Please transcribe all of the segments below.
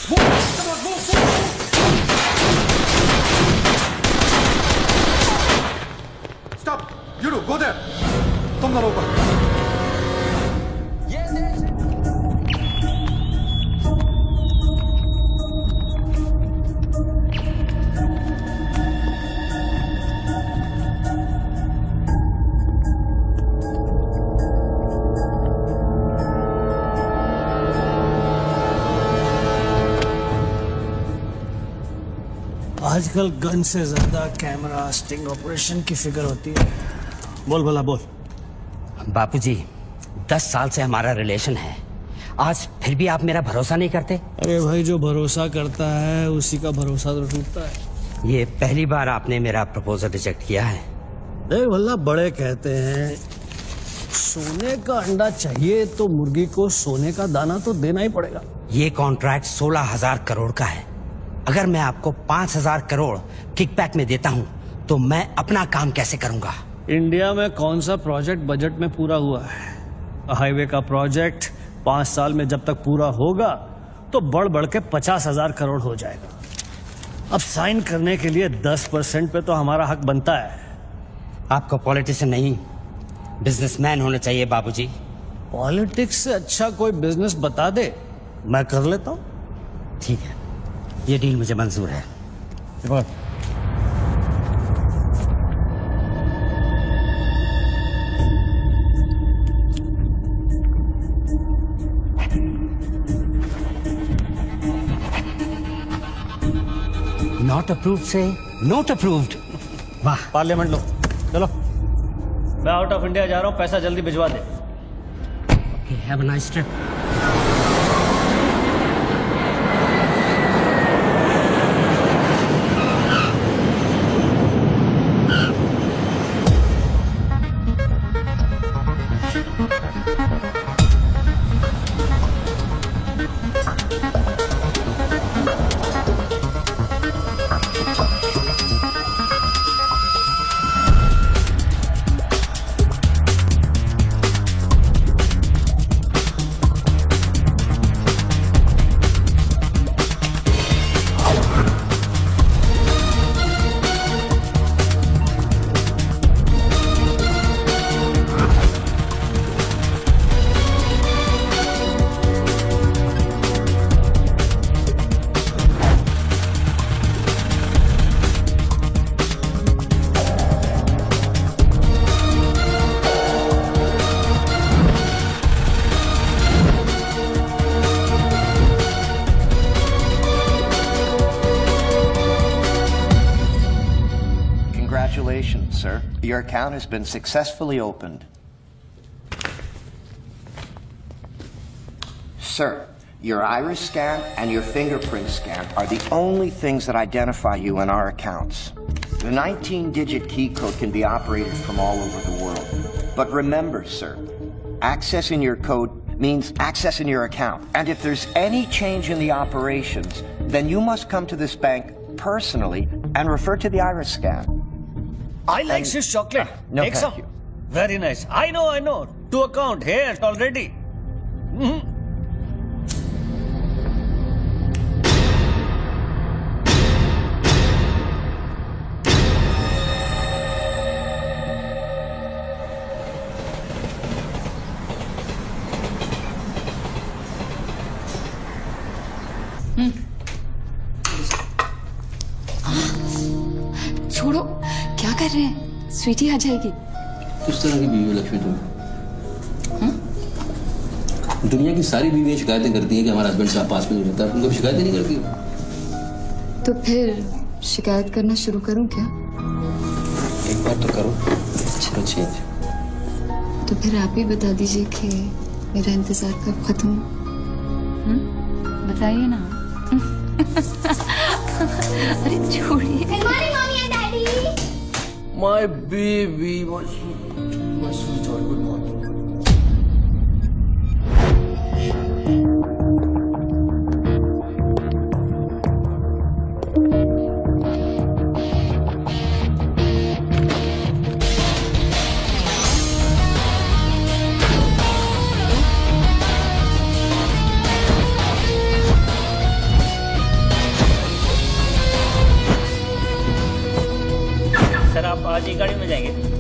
Stop! You two, go there! तुम दोनों ऊपर। आजकल गन से ज्यादा कैमरा स्टिंग ऑपरेशन की फिक्र होती है। बोल भला बोल। बापूजी, 10 साल से हमारा रिलेशन है, आज फिर भी आप मेरा भरोसा नहीं करते? अरे भाई, जो भरोसा करता है उसी का भरोसा तो टूटता है। ये पहली बार आपने मेरा प्रपोजल रिजेक्ट किया है। देख भला, बड़े कहते हैं सोने का अंडा चाहिए तो मुर्गी को सोने का दाना तो देना ही पड़ेगा। ये कॉन्ट्रैक्ट 16,000 करोड़ का है। अगर मैं आपको 5,000 करोड़ किकबैक में देता हूं तो मैं अपना काम कैसे करूंगा? इंडिया में कौन सा प्रोजेक्ट बजट में पूरा हुआ है? हाईवे का प्रोजेक्ट 5 साल में जब तक पूरा होगा तो बढ़ बढ़ के 50,000 करोड़ हो जाएगा। अब साइन करने के लिए 10% पे तो हमारा हक बनता है। आपको पॉलिटिशियन नहीं, बिजनेसमैन होना चाहिए बाबूजी। पॉलिटिक्स से अच्छा कोई बिजनेस बता दे, मैं कर लेता हूं। ठीक है, ये डील मुझे मंजूर है। नॉट अप्रूव्ड से नॉट अप्रूव्ड। वाह। पार्लियामेंट लो, चलो। मैं आउट ऑफ इंडिया जा रहा हूं, पैसा जल्दी भिजवा दे। Have a nice trip. Congratulations, sir. Your account has been successfully opened. Sir, your iris scan and your fingerprint scan are the only things that identify you in our accounts. The 19-digit key code can be operated from all over the world. But remember, sir, accessing your code means accessing your account. And if there's any change in the operations, then you must come to this bank personally and refer to the iris scan. I like Swiss chocolate. No, Take thank some. you. Very nice. I know. To account here already. छोड़ो, क्या कर रहे हैं? स्वीटी आ जाएगी। किस तरह की बीवी हो लक्ष्मी तुम? दुनिया की सारी बीवियां शिकायतें करती हैं कि हमारा हस्बैंड साहब पास में नहीं रहता, तुम कभी शिकायतें नहीं करती हो? तो फिर शिकायत करना शुरू करूं क्या? एक बार तो करो, चलो चेंज। तो फिर आप ही बता दीजिए कि मेरा इंतजार कब खत्म हो? बताइए ना। अरे छोड़िए। My baby, my sweetheart, good morning. एक गाड़ी में जाएंगे।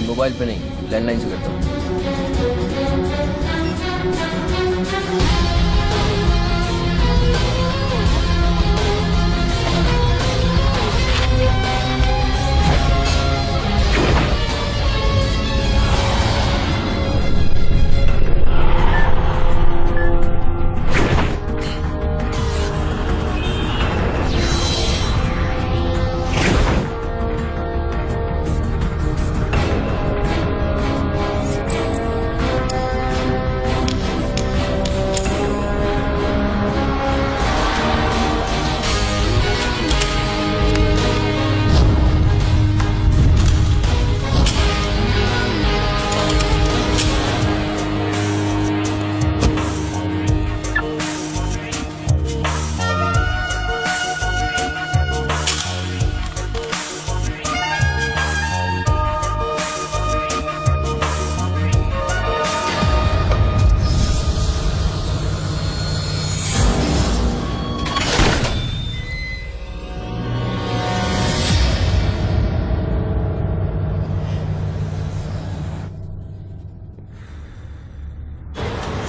मोबाइल पे नहीं, लैंडलाइन से करता हूँ।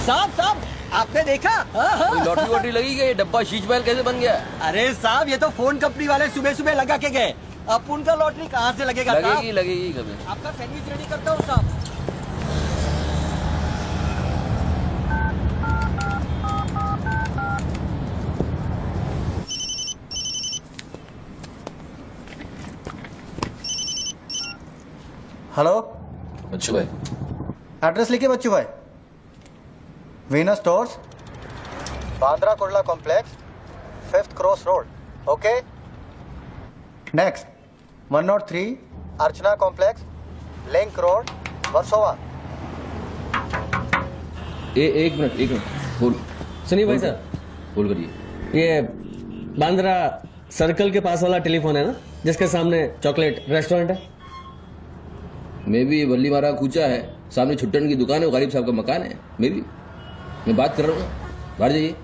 साहब आपने देखा? लॉटरी वॉटरी लगी गई, डब्बा शीश महल कैसे बन गया? अरे साहब ये तो फोन कंपनी वाले सुबह सुबह लगा के गए। अब उनका लॉटरी कहाँ से लगेगा? लगेगी कभी। आपका सैंडविच रेडी करता हूँ साहब। हेलो, बच्चू भाई, एड्रेस लिखिए बच्चू भाई। Venus stores, Bandra Kurla complex, 5th cross road. Okay. Next 103 अर्चना कॉम्प्लेक्स, लिंक रोड, वर्सोवा। एक मिनट बोल। सुनिए भाई साहब, बोल करिए। ये बांद्रा सर्कल के पास वाला टेलीफोन है ना, जिसके सामने चॉकलेट रेस्टोरेंट है? मैं भी बल्ली मारा कूचा है, सामने छुट्टन की दुकान है, वो गरीब साहब का मकान है। मैं बात कर रहा हूँ, बाहर जाइए,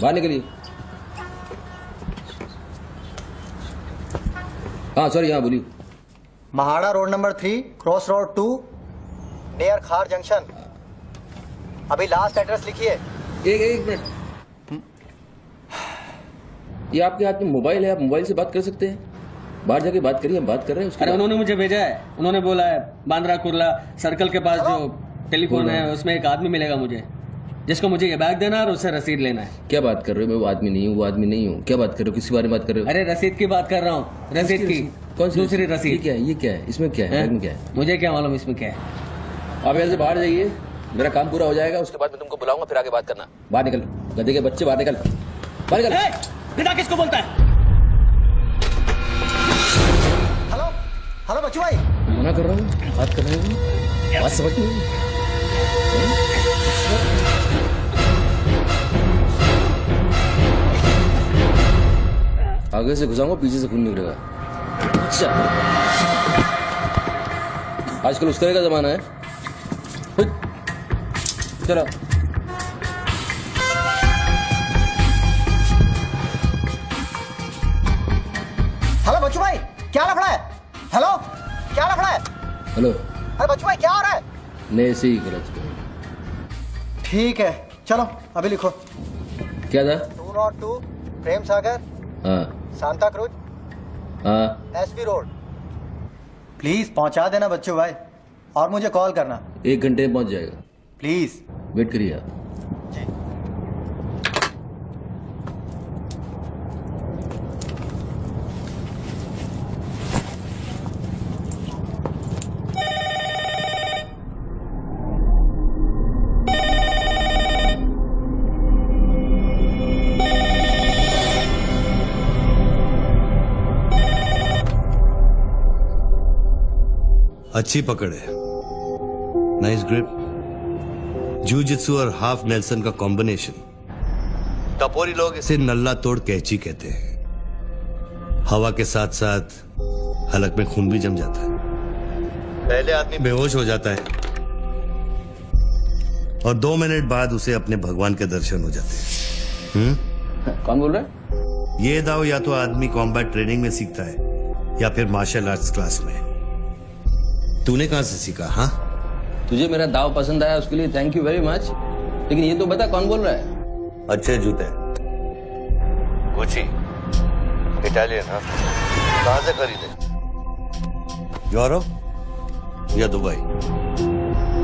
बाहर निकलिए। हाँ सॉरी, हाँ बोलिए। MHADA road number 3 cross road 2 near खार जंक्शन। अभी लास्ट एड्रेस लिखिए। एक मिनट, ये आपके हाथ में मोबाइल है, आप मोबाइल से बात कर सकते हैं। बाहर जाके बात करिए, हम बात कर रहे हैं। अरे उन्होंने मुझे भेजा है, उन्होंने बोला है बांद्रा कुर्ला सर्कल के पास जो टेलीफोन है उसमें एक आदमी मिलेगा मुझे, जिसको मुझे ये बैग देना है और उससे रसीद लेना है। क्या बात कर रहे हो? मैं वो आदमी नहीं हूँ, क्या बात कर रहे हो? किसी बारे में बात कर रहे हो? अरे रसीद की बात कर रहा हूँ, रसीद की। कौन सी दूसरी रसीद? ये क्या है? इसमें क्या है? बैग में क्या है? मुझे क्या मालूम इसमें क्या है। आप यहाँ से बाहर जाइए, मेरा काम पूरा हो जाएगा, उसके बाद मैं तुमको बुलाऊंगा, फिर आगे बात करना। बाहर निकल, गधे के बच्चे, बाहर निकल, बाहर निकल। पिता किसको बोलता है? हेलो हेलो बच्चू भाई। मना कर रहा हूँ, बात कर रहे हो, बात समझ नहीं। आगे से घुसाऊंगा, पीछे से खून निकलेगा। आजकल उस तरह का जमाना है। चलो हेलो बच्चू भाई, क्या लफड़ा है? हेलो, क्या लफड़ा है? हेलो, अरे बच्चू भाई क्या हो रहा है? नहीं से ही गलत। ठीक है चलो अभी लिखो। क्या था? 202 प्रेम सागर, हाँ सांता क्रूज, हाँ, एसबी रोड। प्लीज पहुंचा देना बच्चों भाई, और मुझे कॉल करना 1 घंटे में पहुंच जाएगा, प्लीज। वेट करिए आप। जी। अच्छी पकड़ है, नाइस ग्रिप। जूजित्सु और हाफ नेल्सन का कॉम्बिनेशन। टपोरी लोग इसे नल्ला तोड़ कैची कहते हैं। हवा के साथ साथ हलक में खून भी जम जाता है। पहले आदमी बेहोश हो जाता है और 2 मिनट बाद उसे अपने भगवान के दर्शन हो जाते हैं। कौन बोल रहा है? ये दाव या तो आदमी कॉम्बैट ट्रेनिंग में सीखता है या फिर मार्शल आर्ट्स क्लास में। तूने कहां से सीखा? हाँ, तुझे मेरा दाव पसंद आया, उसके लिए थैंक यू वेरी मच। लेकिन ये तो बता कौन बोल रहा है? अच्छे जूते, गुची, इटालियन। हाँ, कहां से खरीदे? यूरोप या दुबई?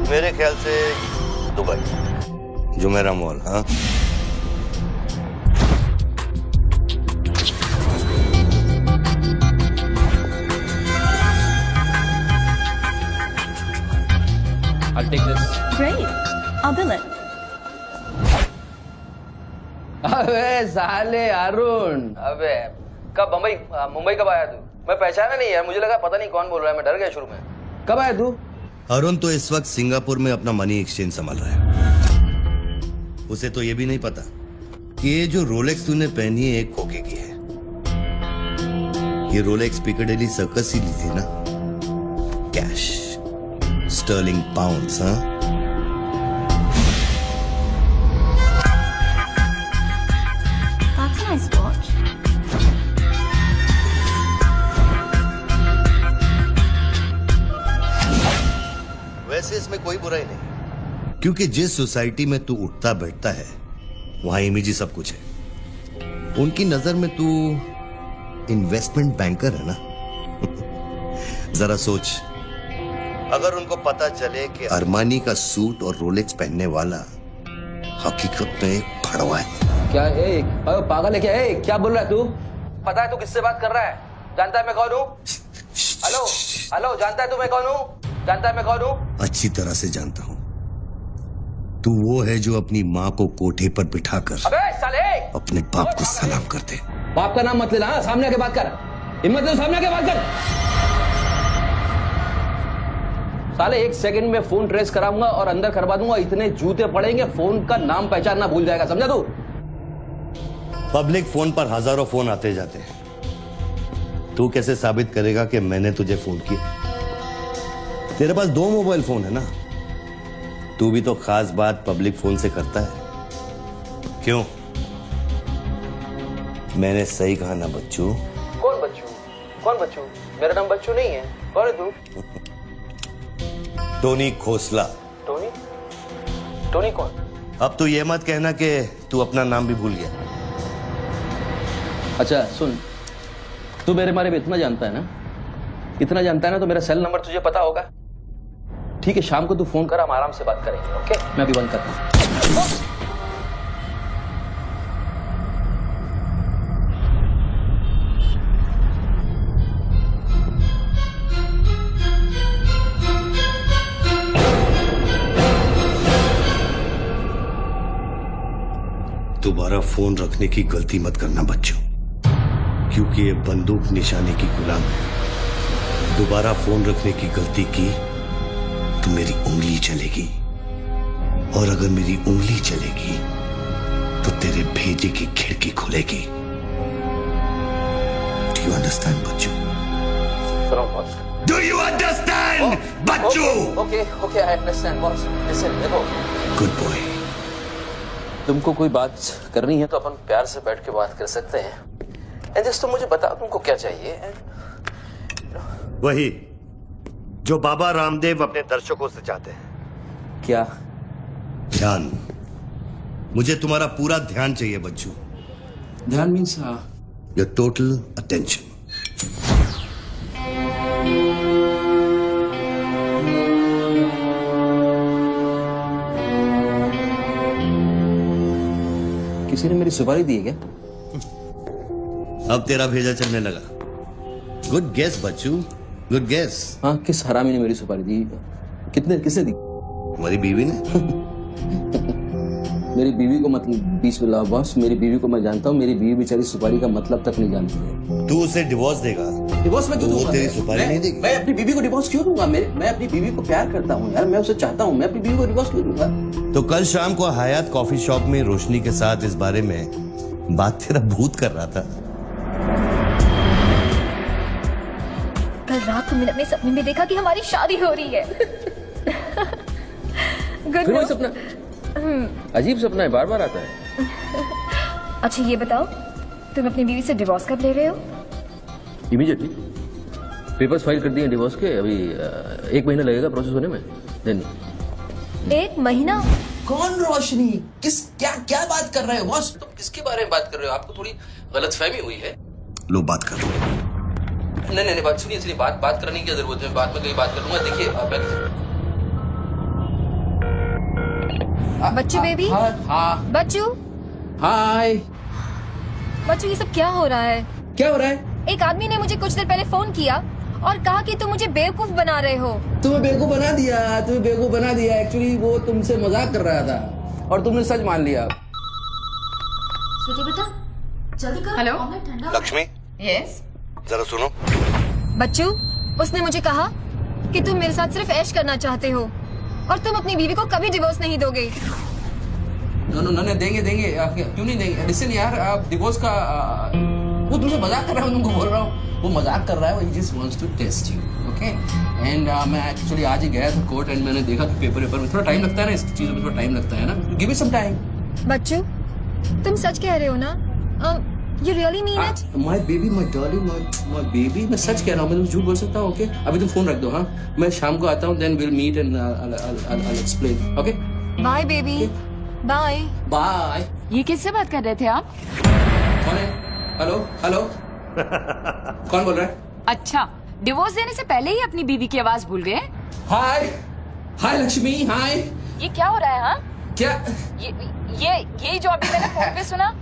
मेरे ख्याल से दुबई, जुमेरा मॉल। हाँ, I'll take this. Great. I'll bill it. अबे साले अरुण, अबे कब मुंबई कब आया तू? मैं पहचाना नहीं यार, मुझे लगा पता नहीं कौन बोल रहा है, मैं डर गया शुरू में। कब आया तू? अरुण तो इस वक्त सिंगापुर में अपना मनी एक्सचेंज संभाल रहा है। उसे तो ये भी नहीं पता कि ये जो रोलेक्स तूने पहनी है एक खोखे की है। ये रोलेक्स पिकाडेली सर्कस ही ली थी ना, कैश, स्टर्लिंग पाउंड्स। हाँ, That's a nice watch. वैसे इसमें कोई बुराई नहीं, क्योंकि जिस सोसाइटी में तू उठता बैठता है वहां इमेज ही सब कुछ है। उनकी नजर में तू इन्वेस्टमेंट बैंकर है ना। जरा सोच, अगर उनको पता चले कि अरमानी का सूट और रोलेक्स पहनने वाला हकीकत में एक भड़वा है। क्या पागल है क्या? क्या बोल रहा है तू? पता है तू किससे बात कर रहा है? जानता है मैं कौन हूँ? हेलो हेलो, जानता है तू मैं कौन हूँ? जानता है मैं कौन हूँ? अच्छी तरह से जानता हूँ। तू वो है जो अपनी माँ को कोठे पर बिठाकर अबे साले अपने बाप को सलाम करते। बाप का नाम मत लेना, हाँ? सामने आके बात कर, हिम्मत है तो सामने आके बात कर। साले 1 सेकंड में फोन ट्रेस कराऊंगा और अंदर करवा दूंगा, इतने जूते पड़ेंगे फोन का नाम पहचानना भूल जाएगा, समझा तू? पब्लिक फोन पर हजारों फोन आते जाते हैं। तू कैसे साबित करेगा कि मैंने तुझे फोन किया? तेरे पास 2 मोबाइल फोन है ना। तू भी तो खास बात पब्लिक फोन से करता है, क्यों? मैंने सही कहा ना बच्चू? कौन बच्चू? कौन बच्चू? मेरा नाम बच्चू नहीं है। कौन है तू? टोनी खोसला। टोनी? टोनी कौन? अब तू ये मत कहना कि तू अपना नाम भी भूल गया। अच्छा सुन, तू मेरे बारे में इतना जानता है ना, इतना जानता है ना, तो मेरा सेल नंबर तुझे पता होगा। ठीक है, शाम को तू फोन कर, हम आराम से बात करेंगे। ओके, मैं अभी बंद करता हूँ। दोबारा फोन रखने की गलती मत करना बच्चों, क्योंकि ये बंदूक निशाने की गुलाम है। दोबारा फोन रखने की गलती की तो मेरी उंगली चलेगी, और अगर मेरी उंगली चलेगी तो तेरे भेजे की खिड़की खुलेगी। डू यू अंडरस्टैंड बच्चों? डू यू अंडरस्टैंड बच्चों? Okay okay, I understand boss. Listen, देखो, गुड बॉय। तुमको कोई बात करनी है तो अपन प्यार से बैठ के बात कर सकते हैं। एंड जस्ट तुम मुझे बताओ तुमको क्या चाहिए। वही जो बाबा रामदेव अपने दर्शकों से चाहते हैं। क्या? ध्यान। मुझे तुम्हारा पूरा ध्यान चाहिए बच्चू। ध्यान मीन्स? Your total attention. किसी ने मेरी सुपारी दी है क्या? अब तेरा भेजा चलने लगा। गुड गेस बच्चू, गुड गेस। हाँ, किस हरामी ने मेरी सुपारी दी? किसने दी? हमारी बीवी ने। मेरी बीवी को मतलब बिस्मिल्लाह बॉस, मेरी बीवी को मैं जानता हूँ। मेरी बीवी बेचारी सुपारी का मतलब तक नहीं जानती है। तू उसे डिवोर्स देगा? डिवोर्स में क्यों वो दूंगा? तेरी सुपारी नहीं देगी? मैं अपनी बीवी को डिवोर्स क्यों दूंगा? मैं अपनी बीवी को प्यार करता हूँ यार, मैं उसे चाहता हूँ। मैं अपनी बीवी को डिवोर्स क्यों दूंगा? तो कल शाम को हयात कॉफी शॉप में रोशनी के साथ इस बारे में बात तेरा भूत कर रहा था। कल रात को मैंने अपने सपने में देखा कि हमारी शादी हो रही है। गुड फिर वही सपना? अजीब सपना है, बार बार आता है। अच्छा ये बताओ, तुम अपनी बीवी से डिवोर्स कब ले रहे हो? इमीडिएटली पेपर्स फाइल कर दिए डिवोर्स के। अभी 1 महीना लगेगा प्रोसेस होने में। देन 1 महीना? कौन रोशनी? क्या बात कर रहे हो बॉस? तुम किसके बारे में बात कर रहे हो? आपको थोड़ी गलतफहमी हुई है। लो बात कर। नहीं बात सुनिए, बात करने की क्या जरूरत है? बाद में कहीं बात कर लूंगा। देखिए बच्चू बेबी। हाँ बच्चू। हाय। बच्चू ये सब क्या हो रहा है? क्या हो रहा है? एक आदमी ने मुझे कुछ देर पहले फोन किया और कहा कि तुम मुझे बेवकूफ बना रहे हो। तुम्हें बेवकूफ बना दिया। एक्चुअली वो तुमसे मजाक कर रहा था और तुमने सच मान लिया। बेटा जल्दी करो। हेलो लक्ष्मी, यस जरा सुनो। बच्चू, उसने मुझे कहा कि तुम मेरे साथ सिर्फ ऐश करना चाहते हो और तुम अपनी बीवी को कभी डिवोर्स नहीं दोगे। नो देंगे। क्यों नहीं देंगे? लिसन यार, आप डिवोर्स का वो तुमसे मजाक कर रहा है। तुमको बोल रहा हूँ वो मजाक कर रहा है। वो just wants to test you, okay? And मैं एक्चुअली आज ही गया था कोर्ट एंड मैंने देखा कि पेपर में थोड़ा टाइम लगता है ना, इस चीजों में थोड़ा टाइम लगता है ना। Give me some time. बच्चू तुम सच कह रहे हो ना? You really mean it? My baby, my darling, my baby, मैं सच कह रहा हूँ। मैं तुम झूठ बोल सकता हूँ, ओके? अभी तुम फोन रख दो, हाँ? मैं शाम को आता हूँ, then we'll meet and I'll explain, okay? Bye baby. Bye. Bye. ये किससे बात कर रहे थे आप? कौन है? हेलो कौन बोल रहा है? अच्छा, डिवोर्स देने से पहले ही अपनी बीवी की आवाज भूल गए? हाय लक्ष्मी, हाय। ये क्या हो रहा है? हाँ, क्या? ये जो अभी मैंने फोन पे सुना।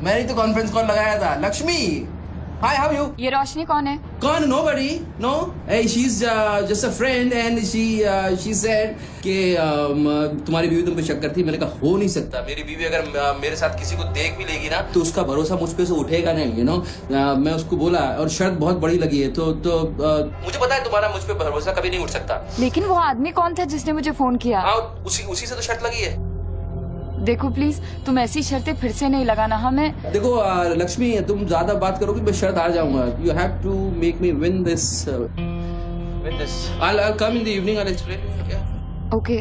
मैंने तो कॉन्फ्रेंस कॉल लगाया था। Lakshmi, hi, how you? ये रोशनी कौन है? कौन? Nobody, no. She's just a friend and she said कि तुम्हारी बीवी तुम पे शक करती है। मैंने कहा हो नहीं सकता। मेरी बीवी अगर मेरे साथ किसी को देख भी लेगी ना तो उसका भरोसा मुझ पे से उठेगा नहीं, यू नो। मैं उसको बोला और शर्त बहुत बड़ी लगी है तो मुझे पता है तुम्हारा मुझ पे भरोसा कभी नहीं उठ सकता। लेकिन वो आदमी कौन था जिसने मुझे फोन किया? उसी से तो शर्त लगी है। देखो प्लीज, तुम ऐसी शर्तें फिर से नहीं लगाना। हमें देखो लक्ष्मी, तुम ज्यादा बात करोगे मैं शर्त हार जाऊंगा। You have to make me win this. I'll come in the evening, I'll explain. Okay,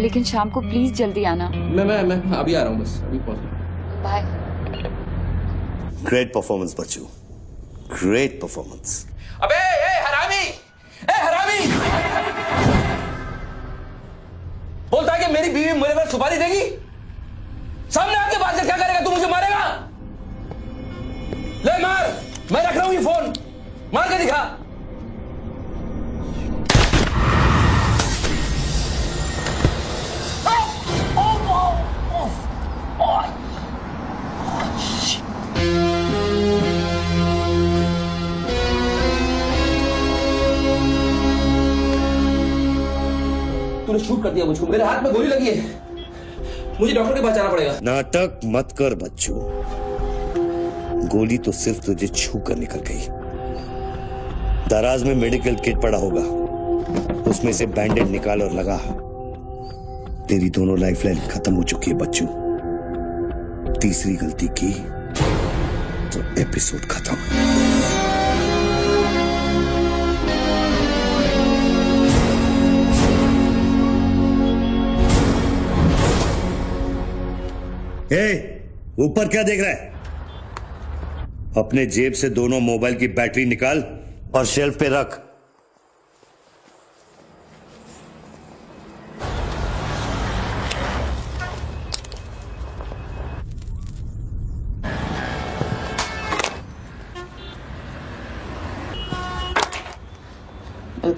लेकिन शाम को प्लीज जल्दी आना। मैं अभी आ रहा हूँ, बस अभी पहुंच। बाय। ग्रेट परफॉर्मेंस बच्चू, ग्रेट परफॉर्मेंस। अबे हरामी, बोलता है कि मेरी बीवी मेरे पर सुपारी देगी। सामने आपके बात से क्या करेगा? तू मुझे मारेगा? ले मार, मैं रख रहा हूं ये फोन, मार के दिखा। तूने शूट कर दिया मुझको। मेरे हाथ में गोली लगी है, मुझे डॉक्टर के पास जाना पड़ेगा। नाटक मत कर बच्चू, गोली तो सिर्फ तुझे छू कर निकल गई। दराज में मेडिकल किट पड़ा होगा, उसमें से बैंडेज निकाल और लगा। तेरी दोनों लाइफलाइन खत्म हो चुकी है बच्चू। तीसरी गलती की तो एपिसोड खत्म। ऊपर क्या देख रहा है? अपने जेब से दोनों मोबाइल की बैटरी निकाल और शेल्फ पे रख।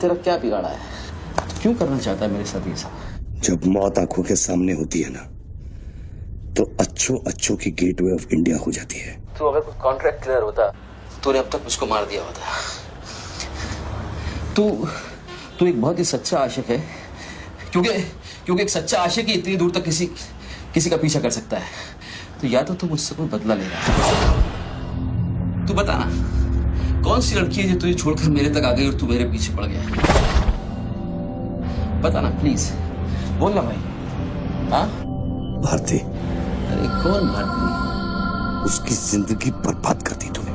तेरा क्या बिगाड़ा है? क्यों करना चाहता है मेरे साथ ये सब? जब मौत आंखों के सामने होती है ना, तो अच्छों की गेटवे ऑफ इंडिया हो जाती है। तो अगर कुछ कॉन्ट्रैक्ट क्लियर होता तूने अब तक मुझको मार दिया होता। तू एक बहुत ही सच्चा आशिक है, क्योंकि एक सच्चा आशिक ही इतनी दूर तक किसी का पीछा कर सकता है। तो या तो तू मुझसे कोई बदला ले रहा है। तू बता ना, कौन सी लड़की है जो तुझे छोड़कर मेरे तक आ गई और तू मेरे पीछे पड़ गया? बता ना प्लीज, बोल ना भाई। हाँ भारती। अरे कौन भारती? उसकी जिंदगी बर्बाद कर दी तूने।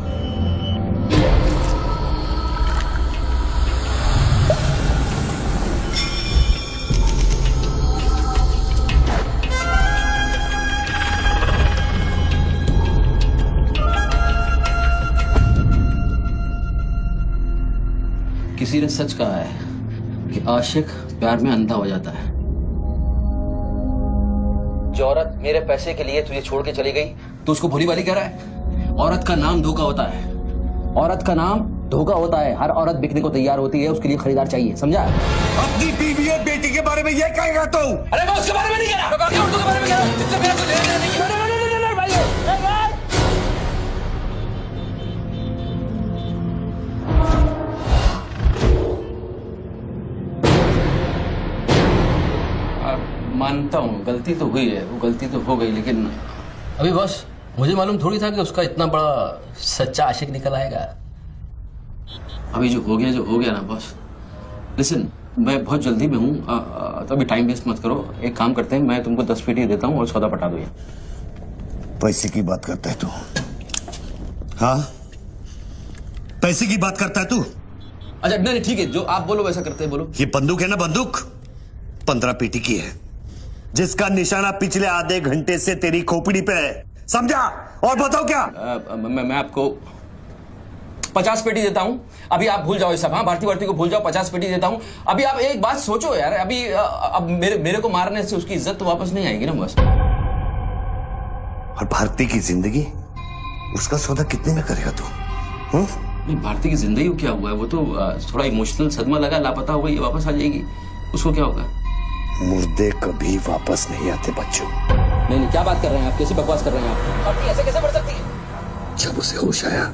किसी ने सच कहा है कि आशिक प्यार में अंधा हो जाता है। जो औरत मेरे पैसे के लिए तुझे छोड़ के चली गई तो उसको भोली वाली कह रहा है? औरत का नाम धोखा होता है। औरत का नाम धोखा होता है। हर औरत बिकने को तैयार होती है, उसके लिए खरीदार चाहिए, समझा? अपनी बीवी और बेटी के बारे में ये कहेगा तू? अरे मैं उसके बारे में नहीं कह रहा, मैं औरतों के बारे में कह रहा हूं। इससे मेरा कुछ लेना देना नहीं है। मानता हूँ गलती तो हुई है, वो गलती तो हो गई, लेकिन अभी बॉस मुझे मालूम थोड़ी था कि उसका इतना बड़ा सच्चा आशिक निकल आएगा। अभी जो हो गया ना बॉस। लिसन, मैं बहुत जल्दी में हूँ, तो अभी टाइम वेस्ट मत करो। एक काम करते हैं, मैं तुमको 10 पेटी देता हूँ और सौदा पटा दो। ये पैसे की बात करता है तू? हाँ, पैसे की बात करता है तू? अच्छा नहीं ठीक है, जो आप बोलो वैसा करते हैं, बोलो। ये बंदूक है ना, बंदूक 15 पेटी की है, जिसका निशाना पिछले आधे घंटे से तेरी खोपड़ी पे है, समझा? और बताओ क्या? मैं आपको 50 पेटी देता हूं। अभी आप भूल जाओ ये सब। हाँ, भारती को भूल जाओ, 50 पेटी देता हूं। अभी आप एक बात सोचो यार, अभी अब मेरे को मारने से उसकी इज्जत तो वापस नहीं आएगी ना बस। और भारती की जिंदगी, उसका सौदा कितने में करेगा तू? नहीं, भारती की जिंदगी को क्या हुआ है? वो तो थोड़ा इमोशनल सदमा लगा, लापता हो गई, वापस आ जाएगी। उसको क्या होगा? मुर्दे कभी वापस नहीं आते बच्चों। नहीं, क्या बात कर रहे हैं आप? कैसी बकवास कर रहे हैं आप? भारती ऐसे कैसे बढ़ सकती है? जब उसे होश आया,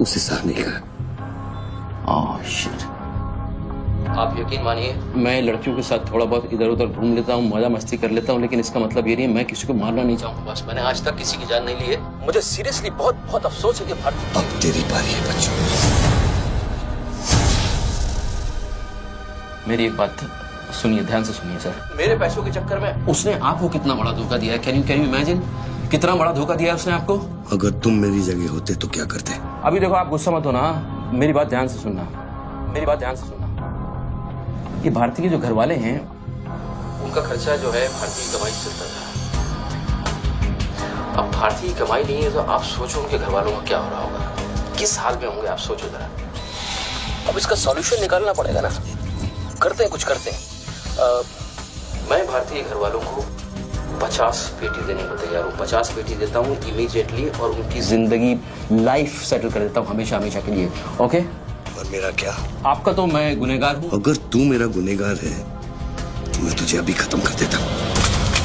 उसे सहने का। Oh shit. आप यकीन मानिए, मैं लड़कियों के साथ थोड़ा बहुत इधर उधर घूम लेता हूँ, मजा मस्ती कर लेता हूँ, लेकिन इसका मतलब ये नहीं है मैं किसी को मारना नहीं चाहूंगा। बस मैंने आज तक किसी की जान नहीं ली है। मुझे सीरियसली बहुत अफसोस है कि भारती। अब तेरी बारी है बच्चों। मेरी एक बात सुनिए, ध्यान से सुनिए सर। मेरे पैसों के चक्कर में उसने आपको कितना बड़ा धोखा दिया है? कैन यू इमेजिन कितना बड़ा धोखा दिया है उसने आपको? अगर तुम मेरी जगह होते तो क्या करते? अभी देखो, आप गुस्सा मत होना, मेरी बात ध्यान से सुनना, मेरी बात ध्यान से सुनना। ये भारती के जो घर वाले हैं, उनका खर्चा जो है भारती की कमाई से चलता था। अब भारती की कमाई नहीं है तो आप सोचो उनके घर वालों का क्या हो रहा होगा, किस हाल में होंगे, आप सोचो जरा। अब इसका सॉल्यूशन निकालना पड़ेगा ना। करते हैं, कुछ करते हैं। मैं भारतीय घर वालों को 50 पेटी देने को तैयार हूँ। 50 पेटी देता हूँ इमीडिएटली, और उनकी जिंदगी लाइफ सेटल कर देता हूँ हमेशा के लिए। ओके? और मेरा क्या? आपका तो मैं गुनहगार हूँ। अगर तू मेरा गुनहगार है तो मैं तुझे अभी खत्म कर देता हूँ।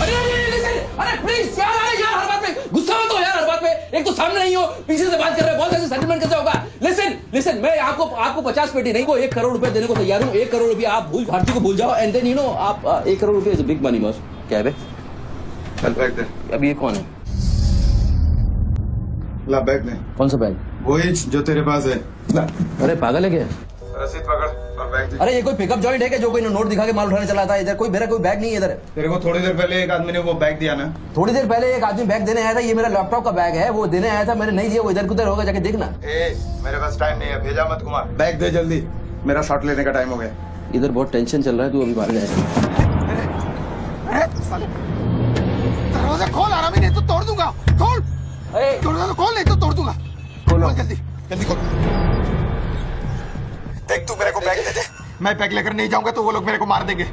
अरे प्लीज यार, हर बात में गुस्सा मत हो यार, हर बात में। एक तो सामने नहीं हो, पीछे से बात कर रहे हो, बहुत ऐसे सेटलमेंट कैसे होगा? लिसन, मैं आपको 50 पेटी नहीं को 1 करोड़ रुपए देने को तैयार हूँ। 1 करोड़ रुपए आप भारती को भूल जाओ, एंड देन आप 1 करोड़ रुपए इज बिग मनी बॉस। क्या है बे? चल बैग दे। अब ये कौन है? ला बैग दे। कौन सा बैग? वही जो तेरे पास है। ला। अरे पागल है क्या? रसीद पकड़ और बैग दे। अरे ये कोई पिकअप जॉइंट है क्या जो कोई नोट दिखा के माल उठाने चला था? इधर मेरा कोई बैग नहीं है इधर। तेरे को थोड़ी देर पहले एक आदमी ने वो बैग दिया ना? थोड़ी देर पहले एक आदमी बैग देने आया था। ये मेरा लैपटॉप का बैग है, वो देने आया था, मैंने नहीं दिया। वो इधर उधर होगा, जाके देखना। मेरे पास टाइम नहीं है, भेजा मत कुमार। बैग दे जल्दी, मेरा शॉट लेने का टाइम हो गया। इधर बहुत टेंशन चल रहा है, तू अभी बाहर जाएगा। दरवाजा खोल, आराम ही नहीं तो तोड़ दूंगा। खोल दरवाजा, खोल नहीं तो तोड़ दूंगा। खोल जल्दी खोल। देख, तू मेरे को बैग दे दे, मैं बैग लेकर नहीं जाऊंगा तो वो लोग मेरे को मार देंगे।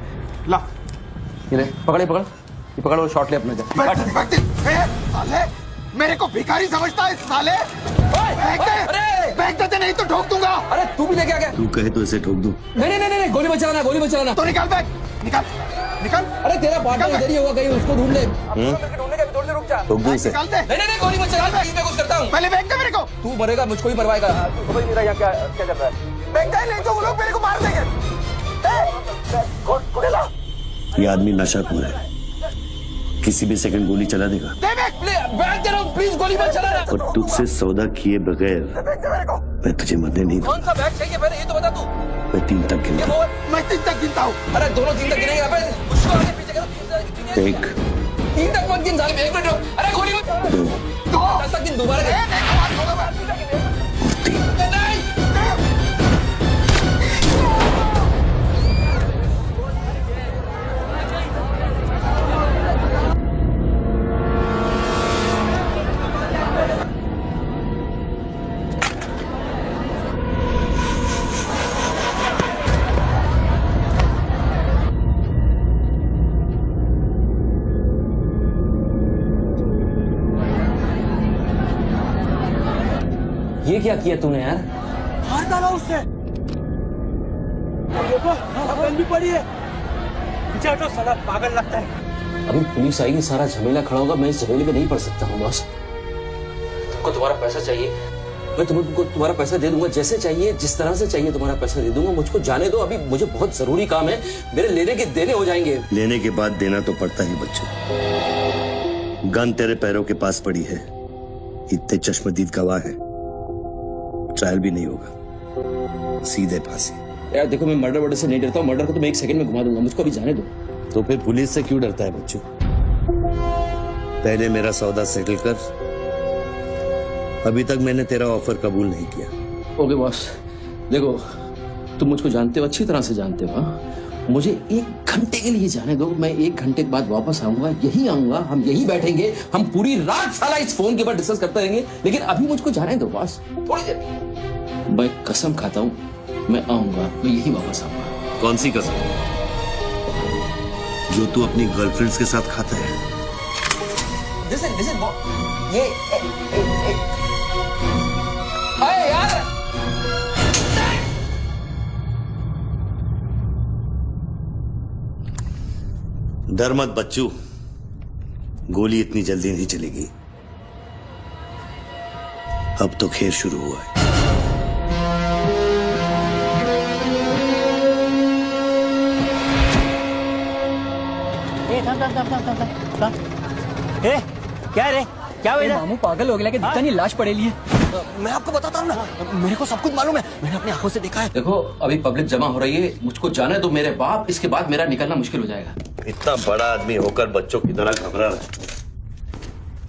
ला ये पकड़ और शॉट ले अपने। साले मेरे को भिखारी समझता है साले। बैग दे नहीं तो ठोक दूंगा। अरे तू भी लेके आ गया? तू कहे तो इसे ठोक दूं। नहीं, गोली बचाना तो निकाल बैग, निकाल। निकल। अरे तेरा पार्टनर इधर ही होगा, कहीं उसको ढूंढ ले। ढूंढने का भी थोड़ी देर रुक जा। निकाल दे। नहीं गोली मत चला, मैं कुछ करता हूँ। पहले फेंक दे मेरे को। तू मरेगा, मुझको ही मरवाएगा। समझ नहीं रहा यहाँ क्या चल रहा है। फेंक दे, नहीं तो वो लोग मेरे को मार देंगे। ये आदमी नशाखोर है, किसी भी सेकंड गोली चला देगा। प्लीज गोली मत चलाना। और तुझसे सौदा किए बगैर मैं तुझे मरने नहीं दूंगा। कौन सा बैग चाहिए पहले ये तो बता तू। मैं 3 तक गिनूंगा। मैं 3 तक गिनता हूँ। अरे दोनों 3 तक गिनेंगे। अबे उसको आगे पीछे करो। 1 3 तक मत गिन साले, 1 मिनट रुक। अरे गोली मत। 2 10 तक गिन दोबारा गिन। 3। ये क्या किया तूने यार? मार डाला उससे। देखो गन भी पड़ी है। पीछे हटो, साला पागल लगता है। अभी पुलिस आएगी, सारा झमेला खड़ा होगा। मैं इस झमेले में नहीं पड़ सकता हूँ बॉस। तुमको तुम्हारा पैसा चाहिए, मैं तुमको तुम्हारा पैसा दे दूंगा। जैसे चाहिए, जिस तरह से चाहिए तुम्हारा पैसा दे दूंगा। मुझको जाने दो, अभी मुझे बहुत जरूरी काम है। मेरे लेने के देने हो जाएंगे। लेने के बाद देना तो पड़ता ही बच्चों। गन तेरे पैरों के पास पड़ी है, इतने चश्मदीद गवाह है। ट्रायल भी नहीं होगा, सीधे फांसी। यार देखो, मैं मर्डर से नहीं डरता हूँ। मर्डर को तो मैं 1 सेकंड में घुमा दूंगा। मुझको अभी जाने दो। तो फिर पुलिस से क्यों डरता है बच्चों? पहले मेरा सौदा सेटल कर। अभी तक मैंने तेरा ऑफर कबूल नहीं किया। ओके बॉस, देखो तुम मुझको जानते हो, अच्छी तरह से जानते हो। हाँ? मुझे 1 घंटे के लिए जाने दो। मैं 1 घंटे के बाद वापस आऊंगा, यही आऊंगा। हम यही बैठेंगे, हम पूरी रात साला इस फोन के ऊपर डिस्कस करते रहेंगे। लेकिन अभी मुझको जाने दो बॉस, थोड़ी देर। मैं कसम खाता हूँ, मैं आऊंगा, मैं यही वापस आऊंगा। कौन सी कसम? जो तू अपनी गर्लफ्रेंड्स के साथ खाता है। Listen, ये अरे यार, डर मत बच्चू, गोली इतनी जल्दी नहीं चलेगी। अब तो खेल शुरू हुआ है। क्या रे, क्या हुआ? मामू पागल हो गया कि दिखता नहीं, लाश पड़ेली है। मैं आपको बताता हूँ ना, मेरे को सब कुछ मालूम है। मैंने अपनी आंखों से देखा है। देखो अभी पब्लिक जमा हो रही है, मुझको जाने दो मेरे बाप। इसके बाद मेरा निकलना मुश्किल हो जाएगा। इतना बड़ा आदमी होकर बच्चों की तरह घबरा रहा है।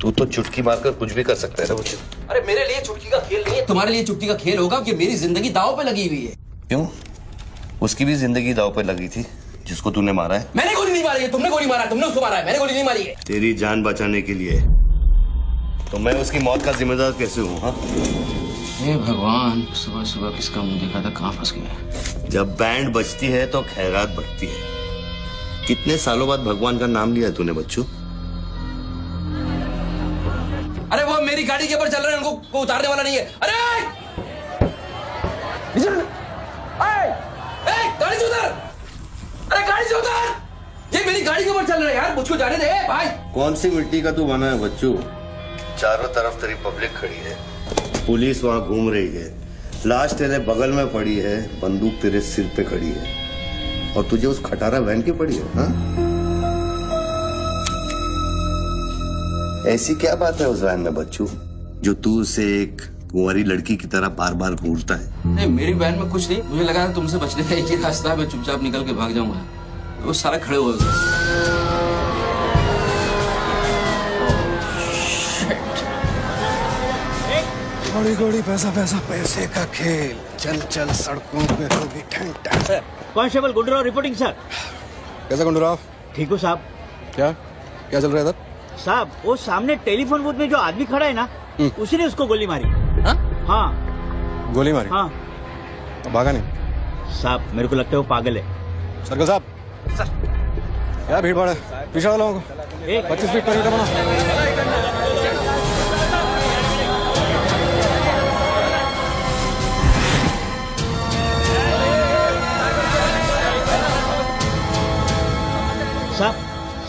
तू तो चुटकी मारकर कुछ भी कर सकता है ना बच्चों। अरे मेरे लिए चुटकी का खेल नहीं है, तुम्हारे लिए चुटकी का खेल होगा कि मेरी जिंदगी दांव पे लगी हुई है। क्यों? उसकी भी जिंदगी दांव पे लगी थी, जिसको तूने मारा है। मैंने गोली नहीं मारी है, तुमने गोली मारा है। तुमने उसको मारा है, मैंने गोली नहीं मारी है। तेरी जान बचाने के लिए तो मैं उसकी मौत का जिम्मेदार कैसे हूँ? हाँ, हे भगवान, सुबह सुबह किसका मुंह देखा था, कहाँ फंस गया। जब बैंड बजती है तो खैरात बढ़ती है। कितने सालों बाद भगवान का नाम लिया तूने बच्चों? अरे वो मेरी गाड़ी के ऊपर चल रहे हैं, उनको उतारने वाला नहीं है। अरे गाड़ी से उतार, अरे गाड़ी से उतार। ये मेरी गाड़ी के ऊपर चल रहा है यार, मुझको जाने दे भाई। कौन सी मिट्टी का तू बना है बच्चों? चारों तरफ तेरी पब्लिक खड़ी है, पुलिस वहां घूम रही है, लाश तेरे बगल में पड़ी है, बंदूक तेरे सिर पे खड़ी है, और तुझे उस खटारा वैन की पड़ी है। हाँ? ऐसी क्या बात है उस वैन में बच्चू जो तू उसे एक कुंवारी लड़की की तरह बार बार घूरता है? नहीं, मेरी वैन में कुछ नहीं। मुझे लगा था तुमसे बचने का एक ही रास्ता है, मैं चुपचाप निकल के भाग जाऊंगा। वो सारे खड़े हुए घोड़ी घोड़ी पैसा पैसा पैसे का खेल, चल चल सड़कों पे होगी घंटा। Constable Gundurao reporting sir. कैसा गुंडूराव? ठीक हो साहब? क्या क्या चल रहा है इधर? साहब वो सामने टेलीफोन बूथ में जो आदमी खड़ा है ना, उसी ने उसको गोली मारी। हाँ गोली मारी? हाँ। तो भागा नहीं? साहब मेरे को लगता है वो पागल है। सर्कल साहब सर, क्या भीड़ भाड़ है? पीछे वालों को 25 फीट पर बना।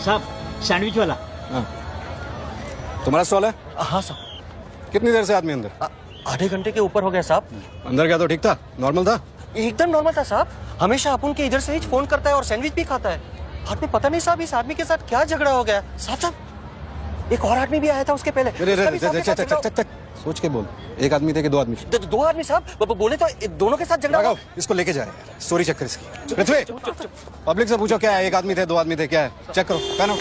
साहब सैंडविच वाला। तुम्हारा स्टॉल है? हाँ सर। कितनी देर से आदमी अंदर? आधे घंटे के ऊपर हो गया साहब। अंदर गया तो ठीक था, नॉर्मल था? एकदम नॉर्मल था साहब। हमेशा अपन के इधर से ही फोन करता है और सैंडविच भी खाता है। बाद में पता नहीं साहब इस आदमी के साथ क्या झगड़ा हो गया। साहब एक और आदमी भी आया था उसके पहले। सोच के बोल, एक आदमी थे कि दो आदमी? दो आदमी साहब। बोले तो दोनों के साथ झगड़ा हुआ। इसको लेके जाए, स्टोरी चेक कर इसकी। पृथ्वी, पब्लिक से पूछो क्या है, एक आदमी थे, दो आदमी थे, क्या है? चेक करो, पहनो।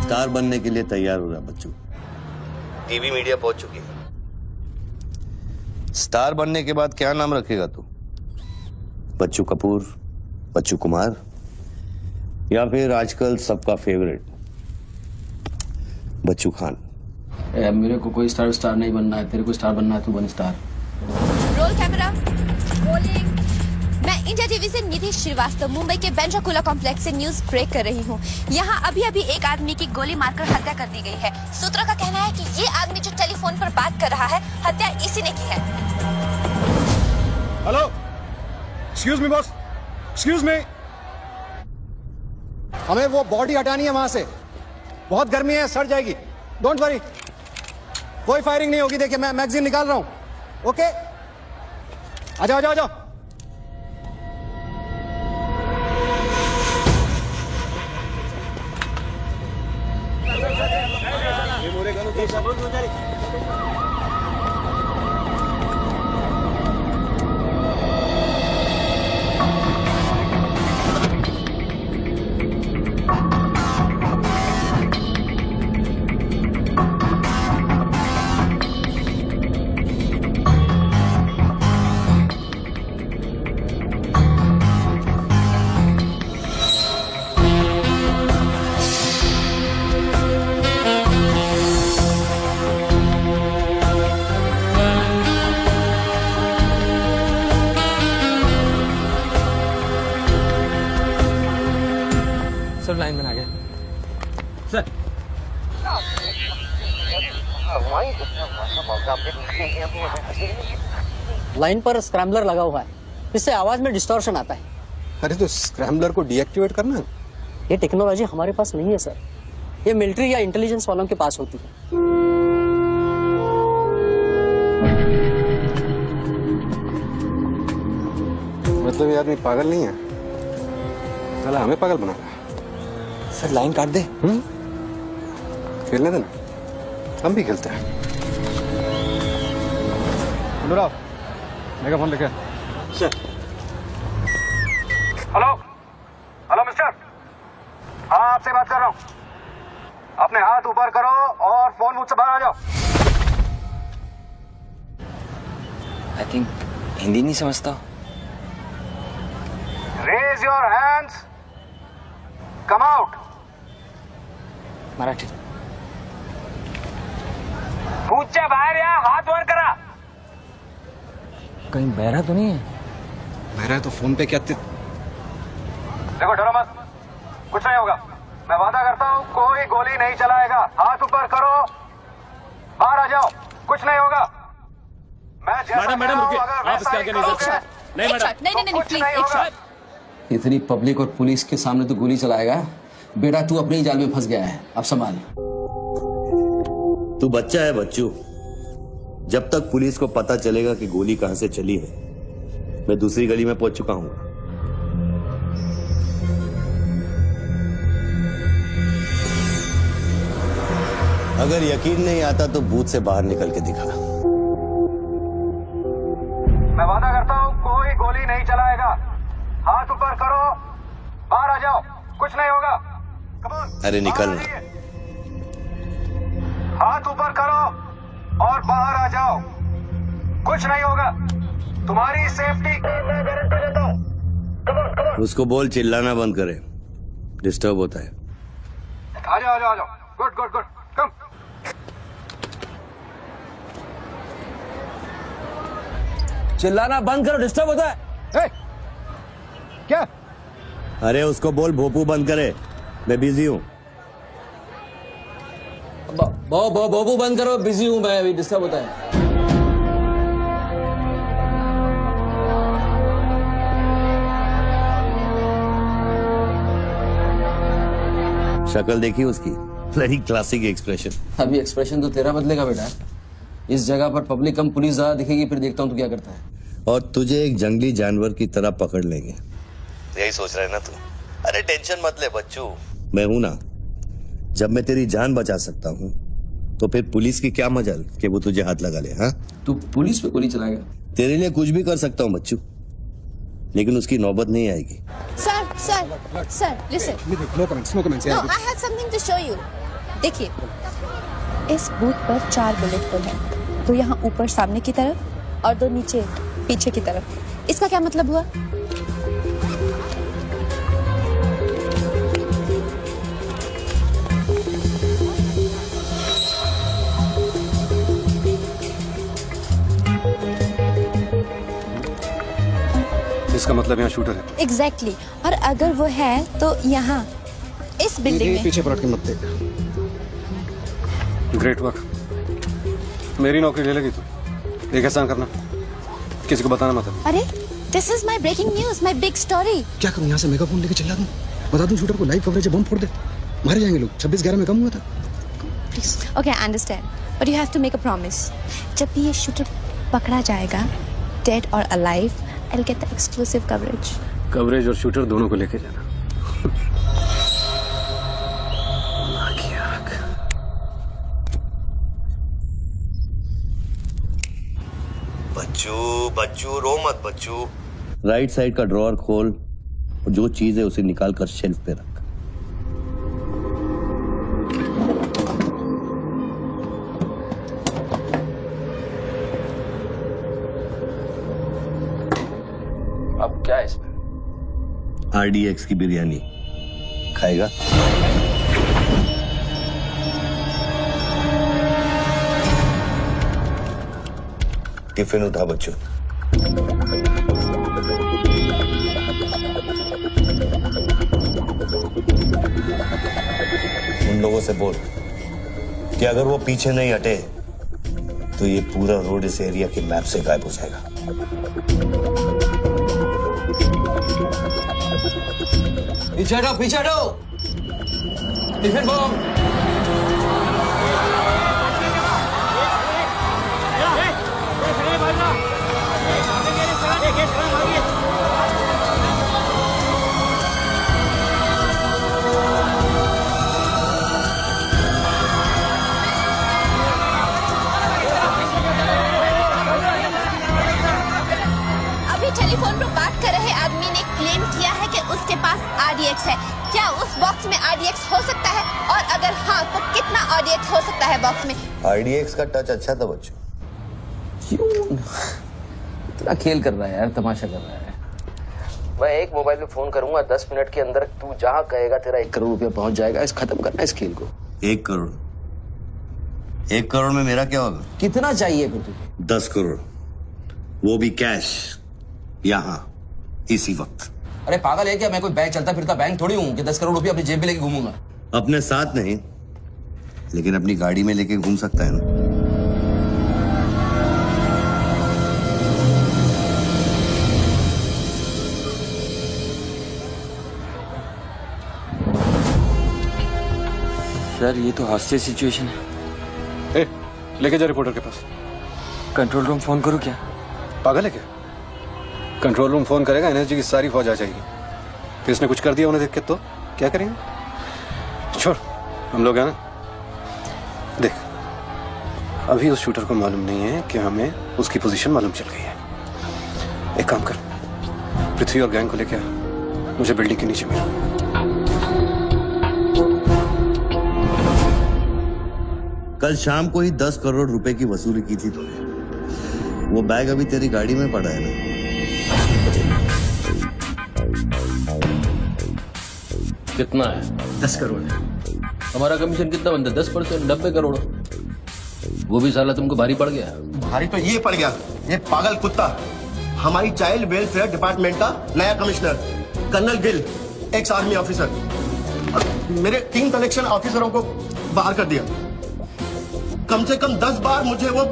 स्टार बनने के लिए तैयार हो रहा बच्चू। टीवी मीडिया पहुंच चुकी है। स्टार बनने के बाद क्या नाम रखेगा तू? बच्चू कपूर, बच्चू कुमार, या फिर आजकल सबका फेवरेट बच्चू खान? मेरे को कोई स्टार नहीं बनना है। तेरे को स्टार बनना है, तू बन स्टार। Roll camera, rolling. मैं इंडिया टीवी से निधि श्रीवास्तव मुंबई के बांद्रा कुर्ला कॉम्प्लेक्स से न्यूज ब्रेक कर रही हूँ। यहाँ अभी एक आदमी की गोली मारकर हत्या कर दी गई है। सूत्रों का कहना है कि ये आदमी जो टेलीफोन पर बात कर रहा है, हत्या इसी ने की है। Hello, excuse me boss, excuse me. हमें वो बॉडी हटानी है वहां से। बहुत गर्मी है, सड़ जाएगी। डोंट वरी, कोई फायरिंग नहीं होगी। देखिए मैं मैगजीन निकाल रहा हूं। ओके, आ जाओ, आ जाओ, आ जाओ। सर लाइन में आ गया सर। लाइन पर स्क्रैम्बलर लगा हुआ है, इससे आवाज में डिस्टॉर्शन आता है। अरे तो स्क्रैम्बलर को डीएक्टिवेट करना। ये टेक्नोलॉजी हमारे पास नहीं है सर, ये मिलिट्री या इंटेलिजेंस वालों के पास होती है। मतलब ये आदमी पागल नहीं है, साला हमें पागल बना रहा है। सर लाइन काट दे। खेलने देना, हम भी खेलते हैं। अनुराग, मेगाफोन लेके। सर। हेलो, हेलो मिस्टर, हाँ आपसे बात कर रहा हूँ। अपने हाथ ऊपर करो और फोन मुझसे बाहर आ जाओ। आई थिंक हिंदी नहीं समझता। Raise your hands, come out. Marathi. पूछा बाहर या हाथ ऊपर करा। कहीं बहरा तो नहीं है? बहरा है तो फोन पे क्या देखो, डरो मत, कुछ नहीं होगा। मैं वादा करता हूँ कोई गोली नहीं चलाएगा। हाथ ऊपर करो, बाहर आ जाओ, कुछ नहीं होगा। मैडम रुकिए, आप इसके आगे नहीं जा सकते। नहीं मैडम, नहीं प्लीज, एक शॉट। इतनी पब्लिक और पुलिस के सामने तो गोली चलाएगा? बेटा तू अपने ही जाल में फंस गया है, अब संभाल। तू बच्चा है बच्चू। जब तक पुलिस को पता चलेगा कि गोली कहां से चली है, मैं दूसरी गली में पहुंच चुका हूं। अगर यकीन नहीं आता तो बूथ से बाहर निकल के दिखा। मैं वादा करता हूँ कोई गोली नहीं चलाएगा। हाथ ऊपर करो, बाहर आ जाओ, कुछ नहीं होगा। Come on. अरे निकलना। हाथ ऊपर करो और बाहर आ जाओ। कुछ नहीं होगा, तुम्हारी सेफ्टी मैं गारंटी देता हूँ। उसको बोल चिल्लाना बंद करे, डिस्टर्ब होता है। आ जाओ आ जाओ आ जाओ। गुड गुड गुड, कम। चिल्लाना बंद करो, डिस्टर्ब होता है। क्या? अरे उसको बोल भोपू बंद करे, मैं बिजी हूँ। बाबू बंद करो, बिजी हूँ मैं, अभी डिस्टर्ब होता है। शक्ल देखी उसकी, वेरी क्लासिक एक्सप्रेशन। अभी एक्सप्रेशन तो तेरा बदलेगा बेटा। इस जगह पर पब्लिक कम पुलिस ज्यादा दिखेगी, फिर देखता हूँ तू क्या करता है। और तुझे एक जंगली जानवर की तरह पकड़ लेंगे, यही सोच रहा है ना तू? अरे टेंशन मत ले बच्चू, मैं हूं ना। जब मैं तेरी जान बचा सकता हूँ तो फिर पुलिस की क्या मजाल कि वो तुझे हाथ लगा ले। हाँ, तू पुलिस पे गोली चलाएगा? तेरे लिए कुछ भी कर सकता हूँ बच्चू, लेकिन उसकी नौबत नहीं आएगी। Sir listen. No comments, no comments. No, I have something to show you. देखिए, इस बूथ पर 4 बुलेट होल हैं, 2 यहाँ ऊपर सामने की तरफ और 2 नीचे पीछे की तरफ। इसका क्या मतलब हुआ? इसका मतलब यहाँ शूटर है। एग्जैक्टली। और अगर वो है तो यहाँ इस बिल्डिंग में। पीछे पलट के मत देख। ग्रेट वर्क, मेरी नौकरी ले लगी तू। एक एहसान करना, किसी को बताना मत। अरे, this is my breaking news, my big story. क्या करूं, यहाँ से मेगाफोन लेके चिल्ला दूं, बता दूं शूटर को लाइव कवरेज है, बम फोड़ दे, मारे जाएंगे लोग। 26/11 में कम हुआ था। Okay, I understand, but you have to make a promise. जब भी ये शूटर पकड़ा जाएगा, डेड और alive, I will get the exclusive coverage. Coverage और शूटर दोनों को लेके जाना। बच्चू रो मत बच्चू। राइट साइड का ड्रॉअर खोल और जो चीज है उसे निकाल कर शेल्फ पे रख। अब क्या है इसमें? RDX की बिरयानी खाएगा? टिफिन उठा बच्चों। उन लोगों से बोल कि अगर वो पीछे नहीं हटे तो ये पूरा रोड इस एरिया के मैप से गायब हो जाएगा। पीछे हटो। Tiffin bomb. टेलीफोन पर बात कर रहे आदमी ने क्लेम किया है कि उसके पास RDX है। क्या उस बॉक्स में RDX हो सकता है? और अगर हाँ, तो कितना RDX हो सकता है बॉक्स में? RDX का टच अच्छा था बच्चों। क्यों इतना खेल कर रहा है यार, तमाशा कर रहा है। मैं एक मोबाइल पे फोन करूंगा, 10 मिनट के अंदर तू जहां कहेगा तेरा 1 करोड़ रुपया पहुंच जाएगा। इस खत्म करना इस खेल को। 1 करोड़? 1 करोड़ में मेरा क्या होगा? कितना चाहिए फिर तुझे? 10 करोड़, वो भी कैश, यहाँ इसी वक्त। अरे पागल है क्या? मैं कोई बैग चलता फिरता बैंक थोड़ी हूँ कि 10 करोड़ रुपया अपनी जेब में लेके घूमूंगा। अपने साथ नहीं, लेकिन अपनी गाड़ी में लेके घूम सकता है ना। सर ये तो हॉस्टेज सिचुएशन है। लेके जा रिपोर्टर के पास। कंट्रोल रूम फोन करूँ क्या? पागल है क्या? कंट्रोल रूम फोन करेगा, एनर्जी की सारी फौज आ जाएगी। फिर इसने कुछ कर दिया उन्हें देख के तो क्या करेंगे? छोड़, हम लोग हैं ना। देख, अभी उस शूटर को मालूम नहीं है कि हमें उसकी पोजीशन मालूम चल गई है। एक काम कर, पृथ्वी और गैंग को लेके आ, मुझे बिल्डिंग के नीचे मिला। कल शाम को ही 10 करोड़ रुपए की वसूली की थी तूने। वो बैग अभी तेरी गाड़ी में पड़ा है ना? कितना है? 10 करोड़ है। हमारा कमीशन कितना बनता है? 10%, 90 करोड़। वो भी साला तुमको भारी पड़ गया। भारी तो ये पड़ गया, ये पागल कुत्ता हमारी चाइल्ड वेलफेयर डिपार्टमेंट का नया commissioner colonel Gill, ex army officer, और मेरे 3 कलेक्शन ऑफिसरों को बाहर कर दिया। कम से कम 10 बार मुझे वो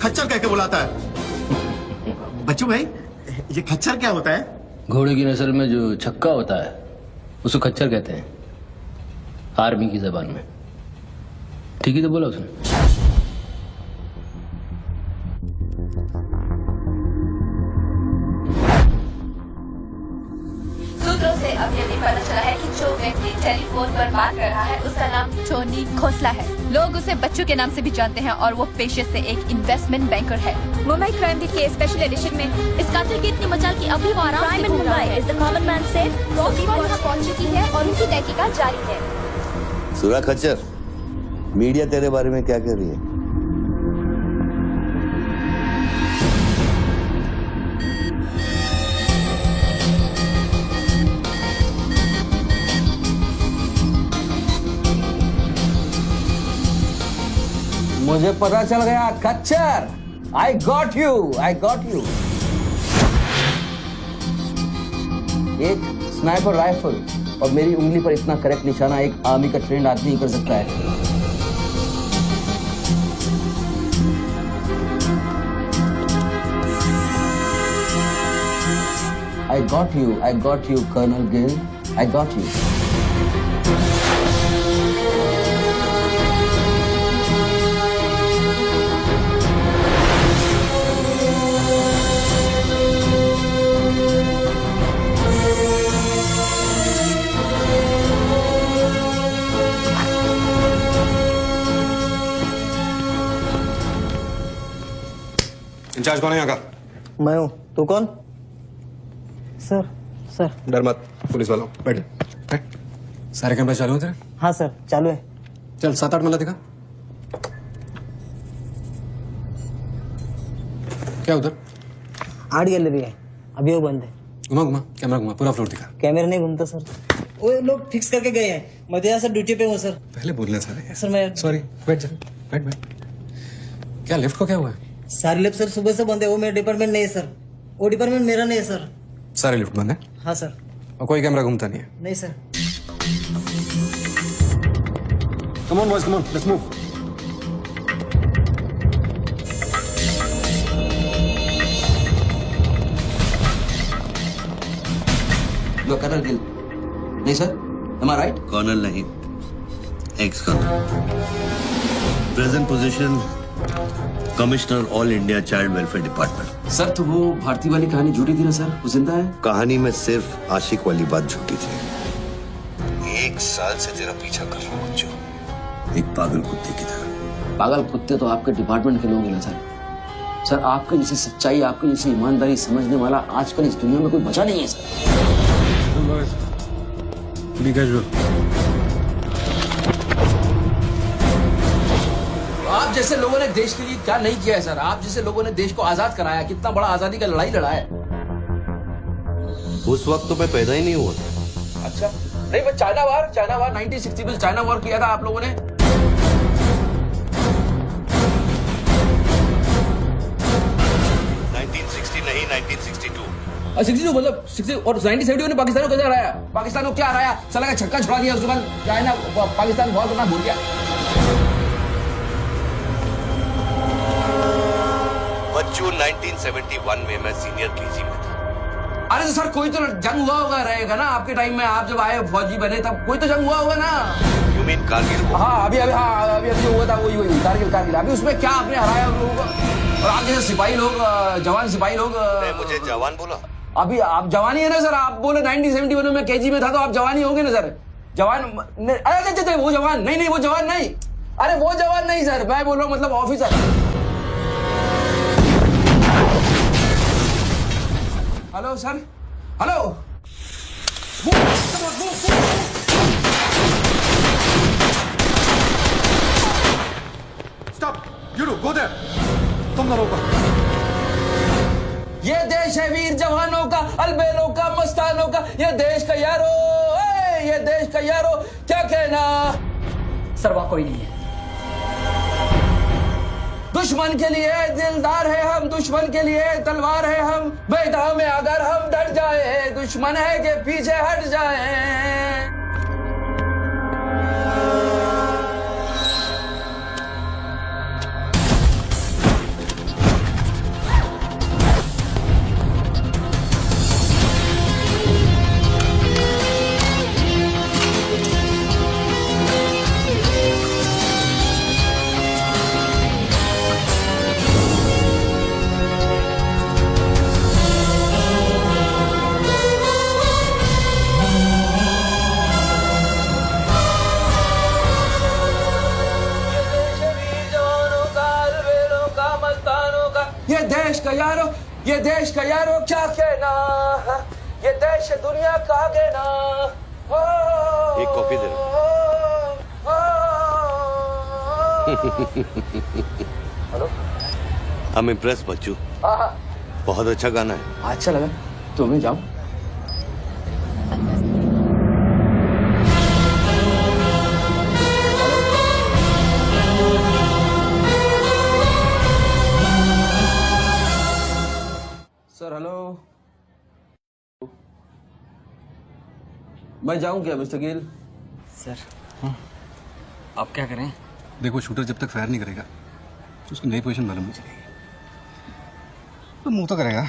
खच्चर कह के बुलाता है। बच्चू भाई, ये खच्चर क्या होता है? घोड़े की नस्ल में जो छक्का होता है उसको खच्चर कहते हैं, आर्मी की जबान में। ठीक ही तो बोला उसने। सूत्रों से अब ये भी पता चला है कि जो व्यक्ति टेलीफोन पर बात कर रहा है उसका नाम टोनी खोसला है। लोग उसे बच्चू के नाम से भी जानते हैं और वो पेशे से एक इन्वेस्टमेंट बैंकर है। मुंबई क्राइम बीट के स्पेशल एडिशन में इस कातिल की इतनी मचाल की अभी वो आराम से घूम रहा है। इज द कॉमन मैन से यहाँ पहुंच चुकी है और उनकी तहकीकात जारी है। सुरा खच्चर, मीडिया तेरे बारे में क्या कह रही है? मुझे पता चल गया खच्चर। I got you, I got you. एक स्नाइपर राइफल और मेरी उंगली पर इतना करेक्ट निशाना एक आर्मी का ट्रेंड आदमी ही कर सकता है। I got you, Colonel Gill. I got you. Incharge कौन है यहाँ का? मैं हूँ। तू कौन? Sir sir. डर मत, पुलिस वालों बैठ बैठ। सारे कैमरे चालू हैं तेरे? हाँ सर, चालू है। चल 7-8 मला दिखा। क्या उधर? आर्ट गैलरी है, अभी वो बंद है। घुमा घुमा, कैमरा घुमा, पूरा फ्लोर दिखा। कैमरा नहीं घूमता सर, वो लोग फिक्स करके गए हैं। मैं तो यहाँ सर ड्यूटी पे हूँ सर। पहले बोलना सारे। सर मैं सॉरी, बैठ जा, बैठ बैठ। क्या लिफ्ट को क्या हुआ है? सारे लिफ्ट सर सुबह से बंद है। वो मेरा डिपार्टमेंट नहीं है सर, वो डिपार्टमेंट मेरा नहीं है सर। सारे लिफ्ट बंद है? हाँ सर। और कोई कैमरा घूमता नहीं है? नहीं sir. Come on boys, come on, let's move. लो कर्नल गिल। नहीं sir, am I right? Colonel नहीं, ex colonel. Present position commissioner all India child welfare department. Sir तो वो भारती वाली कहानी झूठी थी ना सर? वो जिंदा है? कहानी में सिर्फ आशिक वाली बात झूठी थी। 1 साल से तेरा पीछा कर रहा हूँ बच्चों, एक पागल कुत्ते की तरह। पागल कुत्ते तो आपके डिपार्टमेंट के लोग हैं ना सर। सर आपके जैसी सच्चाई, आपके जैसी ईमानदारी समझने वाला आजकल इस दुनिया में कोई बचा नहीं है सर। B casual. आप जैसे लोगों ने देश के लिए क्या नहीं किया है सर? आप जैसे लोगों ने देश को आजाद कराया, कितना बड़ा आजादी का लड़ाई लड़ा है। उस वक्त तो मैं पैदा ही नहीं हुआ था। अच्छा नहीं, बस चाइना वार 1960 में चाइना वार किया था आप लोगों ने। 1960 नहीं, 1962। 62 मतलब 60 और 1970 ने पाकिस्तान को कैसे हराया? पाकिस्तान को क्या हराया? साला का छक्का छुड़ा दिया, उसके बाद चाइना पाकिस्तान बहुत करना भूल गया। बच्चों 1971 में मैं सीनियर केजी में था। अरे तो सर कोई तो जंग हुआ होगा रहेगा ना आपके टाइम में, आप जब आए फौजी बने तब कोई तो जंग हुआ होगा ना। You mean Kargil? हाँ अभी जो हुआ था वही कारगिल। अभी उसमें क्या आपने हराया उन लोगों को? और आप जैसे सिपाही लोग, जवान सिपाही लोग। मुझे जवान बोला? अभी आप जवानी है ना सर। आप बोले 1971 में केजी में था तो आप जवानी होंगे ना सर। जवान अरे वो जवान नहीं, वो जवान नहीं। अरे वो जवान नहीं सर, मैं बोल रहा हूँ मतलब officer. Hello sir, hello. You do, go there. तुम ना रोको. ये देश है वीर जवानों का, अलबेलों का, मस्तानों का, ये देश का यारो, ये देश का यारो, क्या कहना? सर वहाँ कोई नहीं है। दुश्मन के लिए दिलदार है हम, दुश्मन के लिए तलवार है हम, मैदान में अगर हम डट जाए, दुश्मन है के पीछे हट जाए। ये देश का यारो, ये देश का यारो, क्या कहना? ये देश दुनिया का कहना। एक कॉफी दे हेलो, आई एम इम्प्रेस बच्चू। बहुत अच्छा गाना है। अच्छा लगा तो मैं जाऊं? सर हेलो, मैं जाऊं क्या मिस्टर गिल? सर आप क्या करें? देखो शूटर जब तक फायर नहीं करेगा तो उसकी नई पोजीशन मालूम नहीं चलेगी। तो मूव तो करेगा,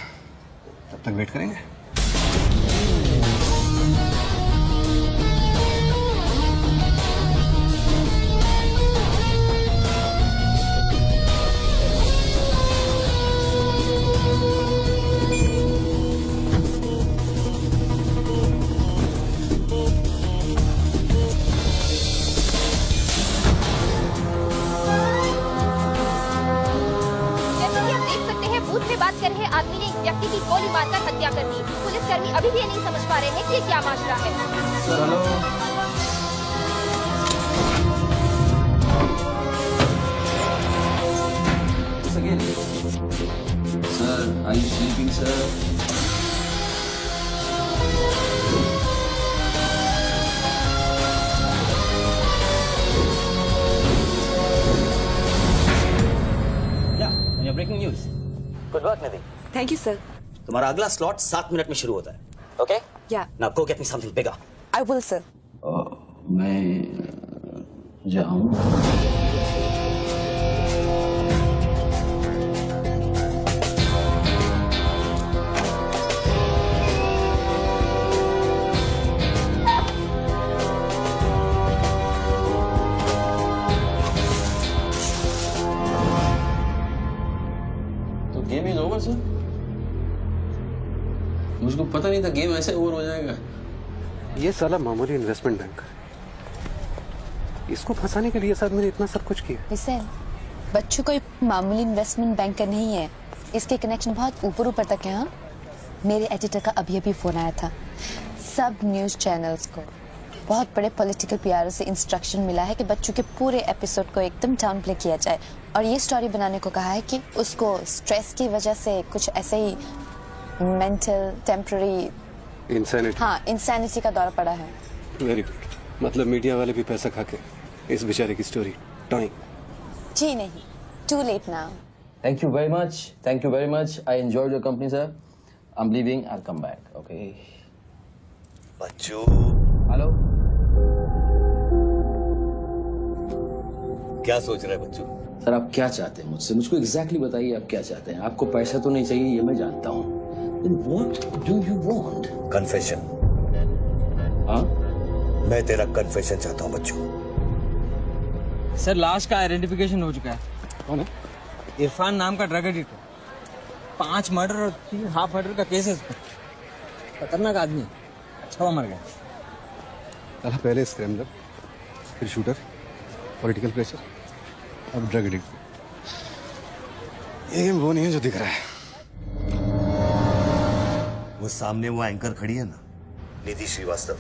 तब तक वेट करेंगे। आदमी ने एक व्यक्ति की गोली मारकर हत्या कर दी। पुलिसकर्मी अभी भी ये नहीं समझ पा रहे हैं कि ये क्या माजरा है। Sir hello, sir are you sleeping sir? Breaking news. Good work Nidhi. Thank you sir. तुम्हारा अगला स्लॉट 7 मिनट में शुरू होता है। ओके? या। Now go get me something bigger. I will sir. मैं जाऊं? तो गेम इज ओवर सर? मुझको पता नहीं था गेम ऐसे ओवर हो जाएगा। ये साला मामूली इन्वेस्टमेंट बैंक, इसको फंसाने के लिए साथ मैंने इतना सब कुछ किया। लिसन, बच्चों कोई मामूली इन्वेस्टमेंट बैंकर नहीं है। इसके कनेक्शन बहुत ऊपर ऊपर तक है। हाँ, मेरे एडिटर का अभी फोन आया था। सब न्यूज चैनल्स को, बहुत बड़े पॉलिटिकल पीआरओ से इंस्ट्रक्शन मिला है कि बच्चों के पूरे एपिसोड को एकदम डाउन प्ले किया जाए और ये स्टोरी बनाने को कहा है कि उसको स्ट्रेस की वजह से कुछ ऐसे ही मेंटल टेम्पररी इंसैनिटी। हाँ, इंसैनिटी का दौर पड़ा है। Very good. मतलब मीडिया वाले भी पैसा खा के इस बेचारे की स्टोरी टॉइंग। जी नहीं, too late now. Thank you very much. Thank you very much. I enjoyed your company, sir. I'm leaving. I'll come back. Okay. Bachchu. Hello. क्या सोच रहे हैं बच्चू? सर आप क्या चाहते हैं मुझसे? मुझको एग्जैक्टली बताइए आप क्या चाहते हैं। आपको पैसा तो नहीं चाहिए, ये मैं जानता हूँ। Then what do you want? Confession. हाँ? मैं तेरा कन्फेशन चाहता हूँ बच्चू। सर लाश का आइडेंटिफिकेशन हो चुका है। कौन है? इरफान नाम का ड्रग एडिक्ट है। 5 मर्डर और 3 हाफ मर्डर का केस है इस पर। खतरनाक आदमी है। अच्छा हुआ मर गया। साला पहले स्क्रैमलर, फिर शूटर, पॉलिटिकल प्रेशर, अब ड्रग एडिक्ट। ये गेम वो नहीं है जो दिख रहा है। वो सामने वो एंकर खड़ी है ना, निधि श्रीवास्तव,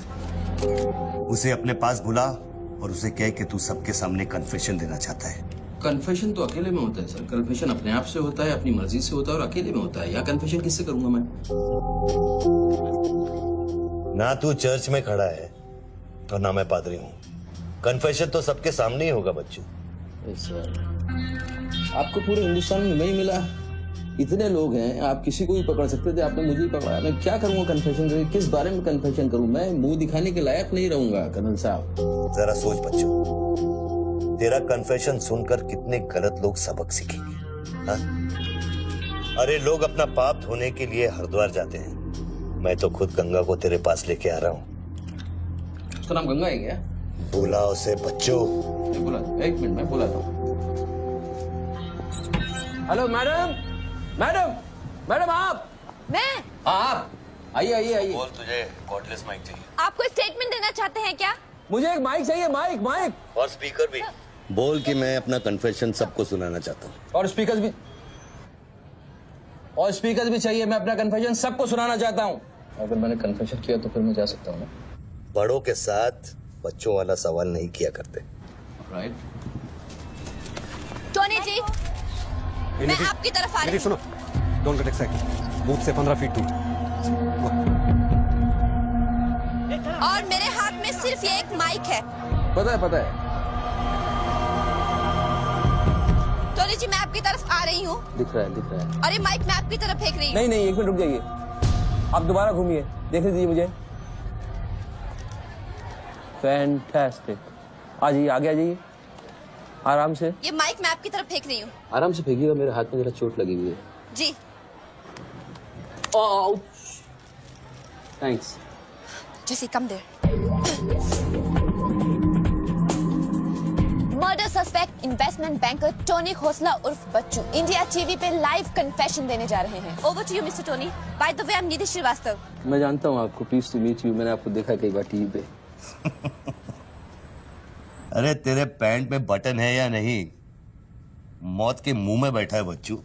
उसे अपने पास बुला और उसे कह कि तू सबके सामने कन्फेशन देना चाहता है। कन्फेशन तो अकेले में होता है सर। कन्फेशन अपने आप से होता है, अपनी मर्जी से होता है और अकेले में होता है। या कन्फेशन किससे करूंगा मैं? ना तू चर्च में खड़ा है और ना मैं पादरी हूँ। कन्फेशन तो सबके सामने ही होगा बच्चू। सर आपको पूरे हिंदुस्तान में नहीं मिला, इतने लोग हैं, आप किसी को भी पकड़ सकते थे, आपने मुझे ही पकड़ा। मैं क्या करूंगा कन्फेशन करके? किस बारे में कन्फेशन करूं? मैं मुंह दिखाने के लायक नहीं रहूंगा कर्नल साहब। जरा सोच बच्चू, तेरा कन्फेशन सुनकर कितने गलत लोग सबक सीखेंगे। हाँ? अरे लोग अपना पाप धोने के लिए हरिद्वार जाते हैं, मैं तो खुद गंगा को तेरे पास लेके आ रहा हूँ। उसका नाम गंगा है क्या? बुला उसे बच्चों। बोला, एक मिनट मैं बोला था। हेलो मैडम, मैडम, मैडम आप? मैं? आप आइए आइए आइए। बोल, तुझे कॉर्डलेस माइक चाहिए? आप कोई स्टेटमेंट देना चाहते हैं क्या? मुझे एक माइक चाहिए, माइक माइक। और स्पीकर भी। बोल कि मैं अपना कन्फेशन सबको सुनाना चाहता हूँ। और स्पीकर भी, और स्पीकर भी चाहिए। मैं अपना कन्फेशन सबको सुनाना चाहता हूँ। अगर मैंने कन्फेशन किया तो फिर मैं जा सकता हूँ ना? बड़ों के साथ बच्चों वाला सवाल नहीं किया करते। राइट। टोनी जी, मैं आपकी तरफ आ रही हूँ। सुनो, डोंट गेट एक्साइटेड। बूथ से 15 फीट दूर। और मेरे हाथ में सिर्फ ये एक माइक है। पता है, पता है। टोनी जी, मैं आपकी तरफ आ रही हूँ। दिख रहा है, दिख रहा है। और ये माइक मैं आपकी तरफ फेंक रही हूँ। नहीं नहीं, एक मिनट रुक जाइए। आप दोबारा घूमिए, देख लीजिए मुझे। फैंटास्टिक। आ जाइए, आगे आ जाइए, आराम से। ये माइक मैं आपकी तरफ फेंक रही हूँ। आराम से फेंकिएगा, मेरे हाथ में जरा चोट लगी हुई है। जी। Thanks. Jesse, come there. Murder suspect investment banker Tony Khosla उर्फ बच्चू इंडिया टीवी पे लाइव कन्फेशन देने जा रहे हैं। Over to you Mister Tony. By the way, I am Nidhi Srivastava. मैं जानता हूँ आपको, प्लीज टू मीट यू। मैंने आपको देखा कई बार टीवी पे। अरे तेरे पैंट में बटन है या नहीं? मौत के मुंह में बैठा है बच्चू,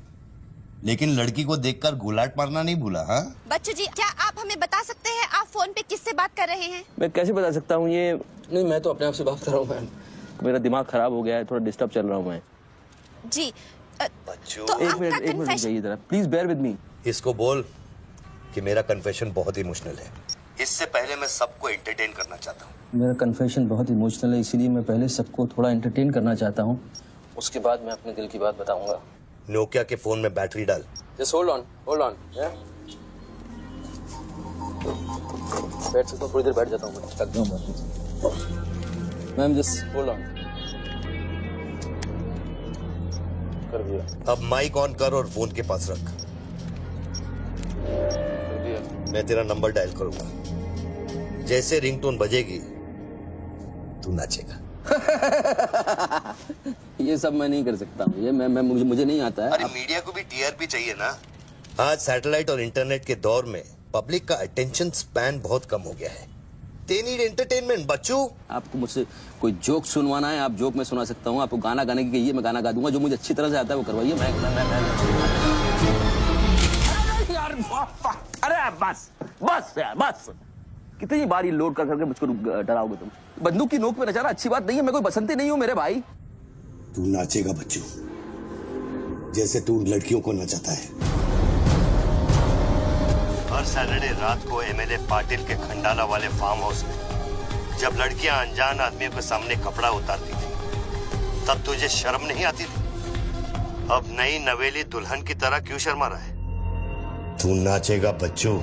लेकिन लड़की को देखकर गुलाट मारना नहीं भूला। हाँ बच्चू जी, क्या आप हमें बता सकते हैं आप फोन पे किससे बात कर रहे हैं? मैं कैसे बता सकता हूँ ये? नहीं, मैं तो अपने आप से बात कर रहा हूँ मैम। मेरा दिमाग खराब हो गया है, थोड़ा डिस्टर्ब चल रहा हूँ मैं। जी। बच्चू, तो एक मिनट रुक जाइए जरा, प्लीज बेयर विद मी। इसको बोल कि मेरा कन्फेशन बहुत इमोशनल है। इससे पहले मैं सबको एंटरटेन करना चाहता हूँ। मेरा कन्फेशन बहुत इमोशनल है, इसीलिए मैं पहले सबको थोड़ा एंटरटेन करना चाहता हूँ, उसके बाद मैं अपने दिल की बात बताऊंगा। नोकिया के फोन में बैटरी डाल। Just hold on, hold on. बैठ सकता हूँ, थोड़ी देर बैठ जाता हूँ मैं। थक गया हूँ मैम, जस्ट होल्ड ऑन। कर दिया। अब माइक ऑन कर और फोन के पास रख। कर दिया। मैं तेरा नंबर डायल करूंगा, जैसे रिंगटोन बजेगी तू नाचेगा। ये सब मैं नहीं कर सकता हूँ, ये मैं मुझे नहीं आता है। अरे मीडिया को भी टीआरपी चाहिए ना। आज सैटेलाइट और इंटरनेट के दौर में पब्लिक का अटेंशन स्पैन बहुत कम हो गया है। They need entertainment, बच्चू। आपको मुझसे कोई जोक सुनवाना है, आप जोक में सुना सकता हूँ। आपको गाना गाने की कहिए, मैं गाना गा दूंगा। जो मुझे अच्छी तरह से आता है वो करवाइए। अरे बस बस यार, बस। कितनी बार ये लोड कर करके मुझको डराओगे तुम? बंदूक की नोक पे नचाना अच्छी बात नहीं है। मैं कोई बसंती नहीं हूँ मेरे भाई। तू नाचेगा बच्चू, जैसे तू लड़कियों को नचाता है। हर सैटरडे रात को एमएलए पाटिल के खंडाला वाले फार्म हाउस में जब लड़कियां अनजान आदमियों के सामने कपड़ा उतारती थी, तब तुझे शर्म नहीं आती थी? अब नई नवेली दुल्हन की तरह क्यों शर्मा रहा है? तू नाचेगा बच्चू।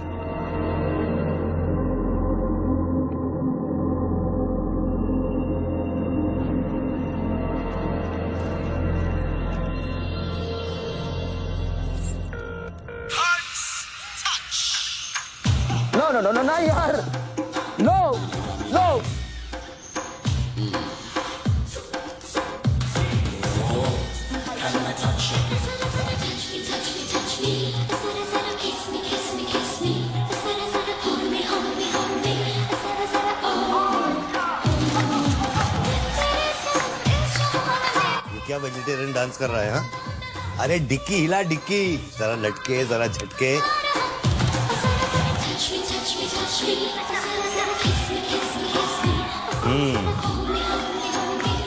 No, यार, no, no. ये क्या वेजिटेरियन डांस कर रहा है? हाँ, अरे डिक्की हिला, डिक्की जरा लटके, जरा झटके।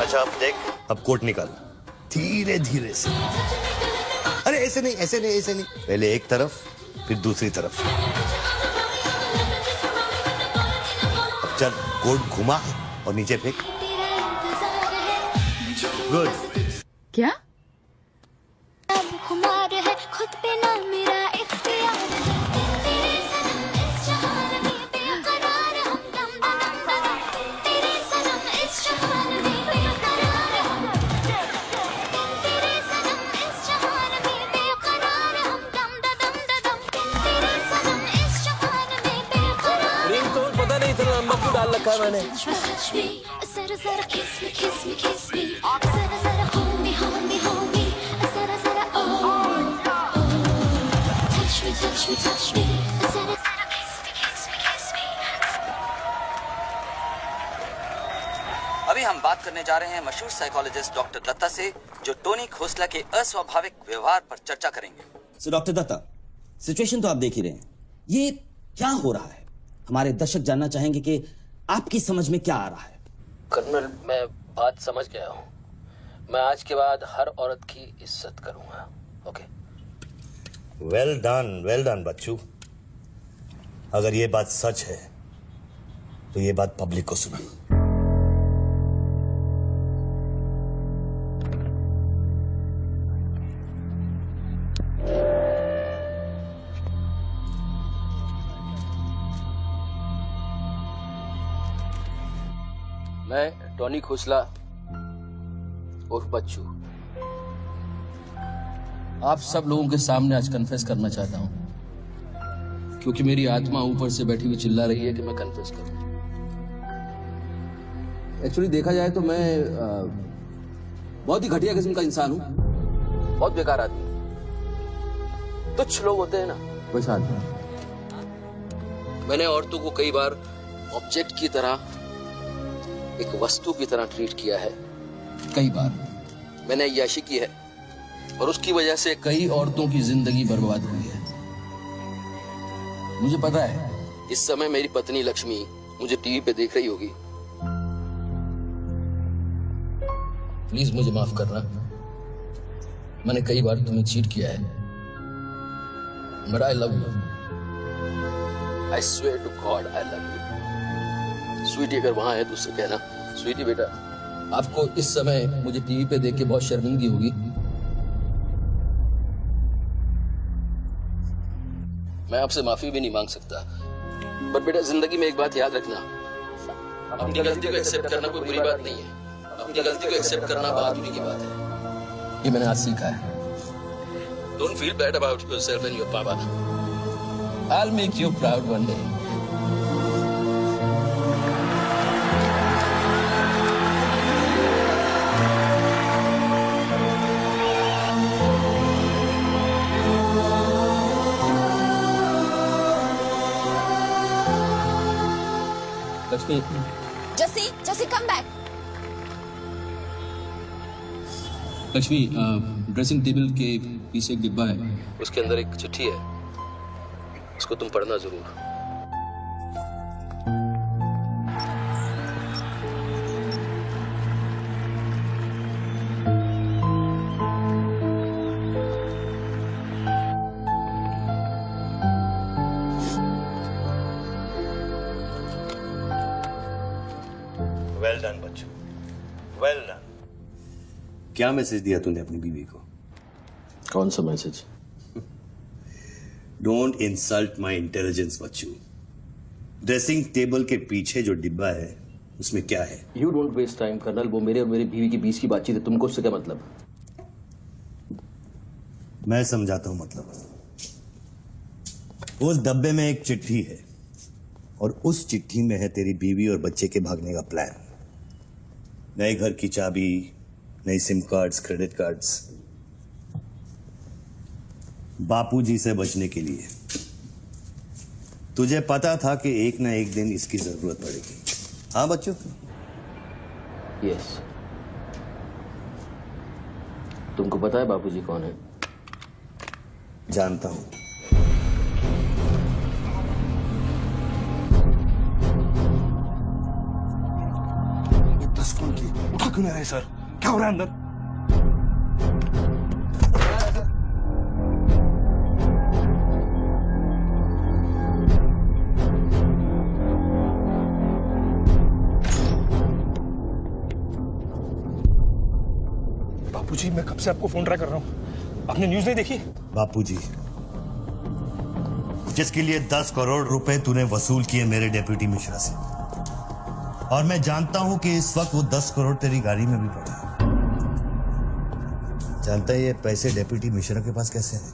अच्छा अब देख, अब कोट निकाल। धीरे धीरे से। अरे ऐसे नहीं, ऐसे नहीं, ऐसे नहीं, पहले एक तरफ फिर दूसरी तरफ। अब चल गोल घुमा और नीचे फेंक। गुड। क्या? खुमार है खुद पे ना मेरा इख्तियार है तेरे सनम इस जहान में बेकरार हम दम दम दम तेरे सनम इस जहान में बेकरार हम तेरे सनम इस जहान में बेकरार हम दम दम दम तेरे सनम इस जहान में बेकरार। रिंगटोन पता नहीं इतना लंबा क्यों डाल रखा है मैंने। जरा जरा किस मी जरा जरा hold me जरा जरा touch me जरा जरा kiss me। अभी हम बात करने जा रहे हैं मशहूर साइकोलॉजिस्ट डॉक्टर दत्ता से, जो टोनी खोसला के अस्वाभाविक व्यवहार पर चर्चा करेंगे। सो डॉक्टर दत्ता, सिचुएशन तो आप देख ही रहे हैं, ये क्या हो रहा है? हमारे दर्शक जानना चाहेंगे कि आपकी समझ में क्या आ रहा है। कर्नल, मैं बात समझ गया हूँ। मैं आज के बाद हर औरत की इज्जत करूंगा। ओके? वेल डन बच्चू। अगर ये बात सच है तो ये बात पब्लिक को सुना। मैं टोनी खोसला उर्फ बच्चू आप सब लोगों के सामने आज कन्फेस करना चाहता हूं, क्योंकि मेरी आत्मा ऊपर से बैठी हुई चिल्ला रही है कि मैं कन्फेस करूं। एक्चुअली देखा जाए तो मैं बहुत ही घटिया किस्म का इंसान हूं, बहुत बेकार आदमी। तुच्छ लोग होते हैं ना, वैसा आदमी। मैंने औरतों को कई बार ऑब्जेक्ट की तरह, एक वस्तु की तरह ट्रीट किया है। कई बार मैंने अय्याशी की है और उसकी वजह से कई औरतों की जिंदगी बर्बाद हुई है। मुझे पता है इस समय मेरी पत्नी लक्ष्मी मुझे टीवी पे देख रही होगी। प्लीज मुझे माफ करना, मैंने कई बार तुम्हें चीट किया है, but I love you. I swear to God I love you. Sweetie अगर वहां है तो उससे कहना, स्वीटी बेटा, आपको इस समय मुझे टीवी पे देख के बहुत शर्मिंदगी होगी। मैं आपसे माफी भी नहीं मांग सकता, पर बेटा जिंदगी में एक बात याद रखना, अपनी गलती को एक्सेप्ट करना कोई बुरी बात नहीं है, अपनी गलती को एक्सेप्ट करना बहादुरी की बात है। ये मैंने आज सीखा है। Don't feel bad about yourself and your papa. I will make you proud one day. Lakshmi, Jesse come back. Lakshmi, dressing table के पीछे एक डिब्बा है, उसके अंदर एक चिट्ठी है, उसको तुम पढ़ना जरूर। वेल डन बच्चू, वेल डन। क्या मैसेज दिया तूने अपनी बीवी को? कौन सा message? Don't insult my intelligence बच्चू। ड्रेसिंग टेबल के पीछे जो डिब्बा है उसमें क्या है? You don't waste time colonel, वो मेरे और मेरी बीवी के बीच की बातचीत है, तुमको उससे क्या मतलब? मैं समझाता हूं मतलब। उस डब्बे में एक चिट्ठी है और उस चिट्ठी में है तेरी बीवी और बच्चे के भागने का प्लान। नए घर की चाबी, नई सिम कार्ड्स, क्रेडिट कार्ड्स, बापूजी से बचने के लिए। तुझे पता था कि एक ना एक दिन इसकी जरूरत पड़ेगी। हाँ बच्चों? यस। तुमको पता है बापूजी कौन है? जानता हूं। उठा क्यों नहीं रहे सर? क्या हो रहा है अंदर? मैं कब से आपको फोन ट्राई कर रहा हूँ, आपने न्यूज नहीं देखी? बापूजी, जिसके लिए 10 करोड़ रुपए तूने वसूल किए मेरे डेप्यूटी मिश्रा से, और मैं जानता हूं कि इस वक्त वो 10 करोड़ तेरी गाड़ी में भी पड़े हैं। जानता है ये पैसे डेप्यूटी मिश्रा के पास कैसे हैं?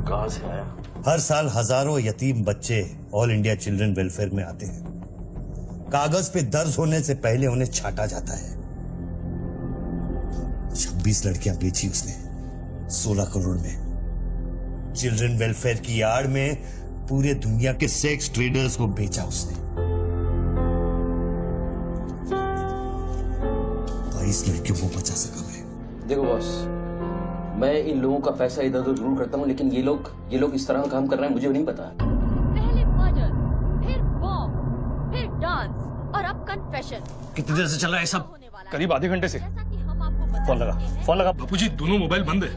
कहां से आया? हर साल हजारों यतीम बच्चे ऑल इंडिया चिल्ड्रन वेलफेयर में आते हैं। कागज पे दर्ज होने से पहले उन्हें छांटा जाता है। 26 लड़कियां बेची उसने 16 करोड़ में। चिल्ड्रन वेलफेयर की आड़ में पूरे दुनिया के सेक्स ट्रेडर्स को बेचा उसने। 22 लड़कियों को बचा सका मैं। देखो बॉस, मैं इन लोगों का पैसा इधर उधर जरूर करता हूँ, लेकिन ये लोग इस तरह का काम कर रहे हैं, मुझे नहीं पता। पहले मर्डर, फिर बॉम्ब, फिर डांस और अब कन्फेशन। कितनी देर से चल रहा है सब? करीब आधे घंटे से। फोन लगा। बापूजी, दोनों मोबाइल बंद है।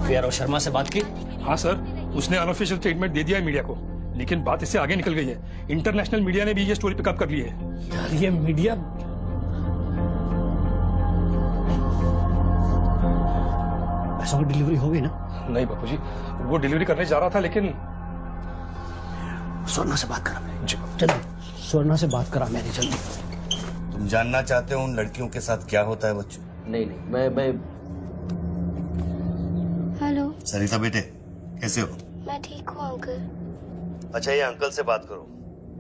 फिर शर्मा से बात की? हाँ सर, उसने अनऑफिशियल स्टेटमेंट दे दिया है मीडिया को, लेकिन बात इससे आगे निकल गई है। इंटरनेशनल मीडिया ने भी ये स्टोरी पिकअप कर ली है। यार ये मीडिया पैसों की डिलीवरी हो गई ना? नहीं बापूजी, वो डिलीवरी करने जा रहा था, लेकिन स्वर्णा से बात करा। चलो स्वर्णा से बात करा मैंने, जल्दी। तुम जानना चाहते हो उन लड़कियों के साथ क्या होता है बच्चों? नहीं, मैं हेलो सरिता बेटे, कैसे हो? मैं ठीक हूँ अंकल। अच्छा, ये अंकल से बात करो।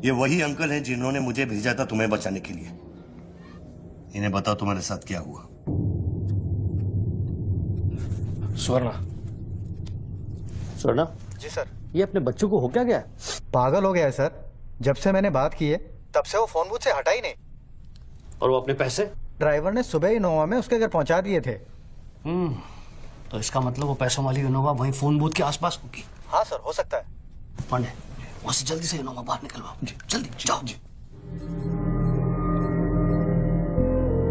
ये वही अंकल हैं जिन्होंने मुझे भेजा था तुम्हें बचाने के लिए। इन्हें बताओ तुम्हारे साथ क्या हुआ। स्वर्णा जी सर। ये अपने बच्चों को हो क्या गया? पागल हो गया है सर। जब से मैंने बात की है तब से वो फोन मुझसे हटा ही नहीं। और वो अपने पैसे? ड्राइवर ने सुबह इनोवा में उसके घर पहुंचा दिए थे। तो इसका मतलब वो पैसों वाली इनोवा वहीं फोन बूथ के आसपास होगी। हाँ सर, हो सकता है। पांडे, वहां से जल्दी से इनोवा बाहर निकलवाओ। जल्दी जाओ।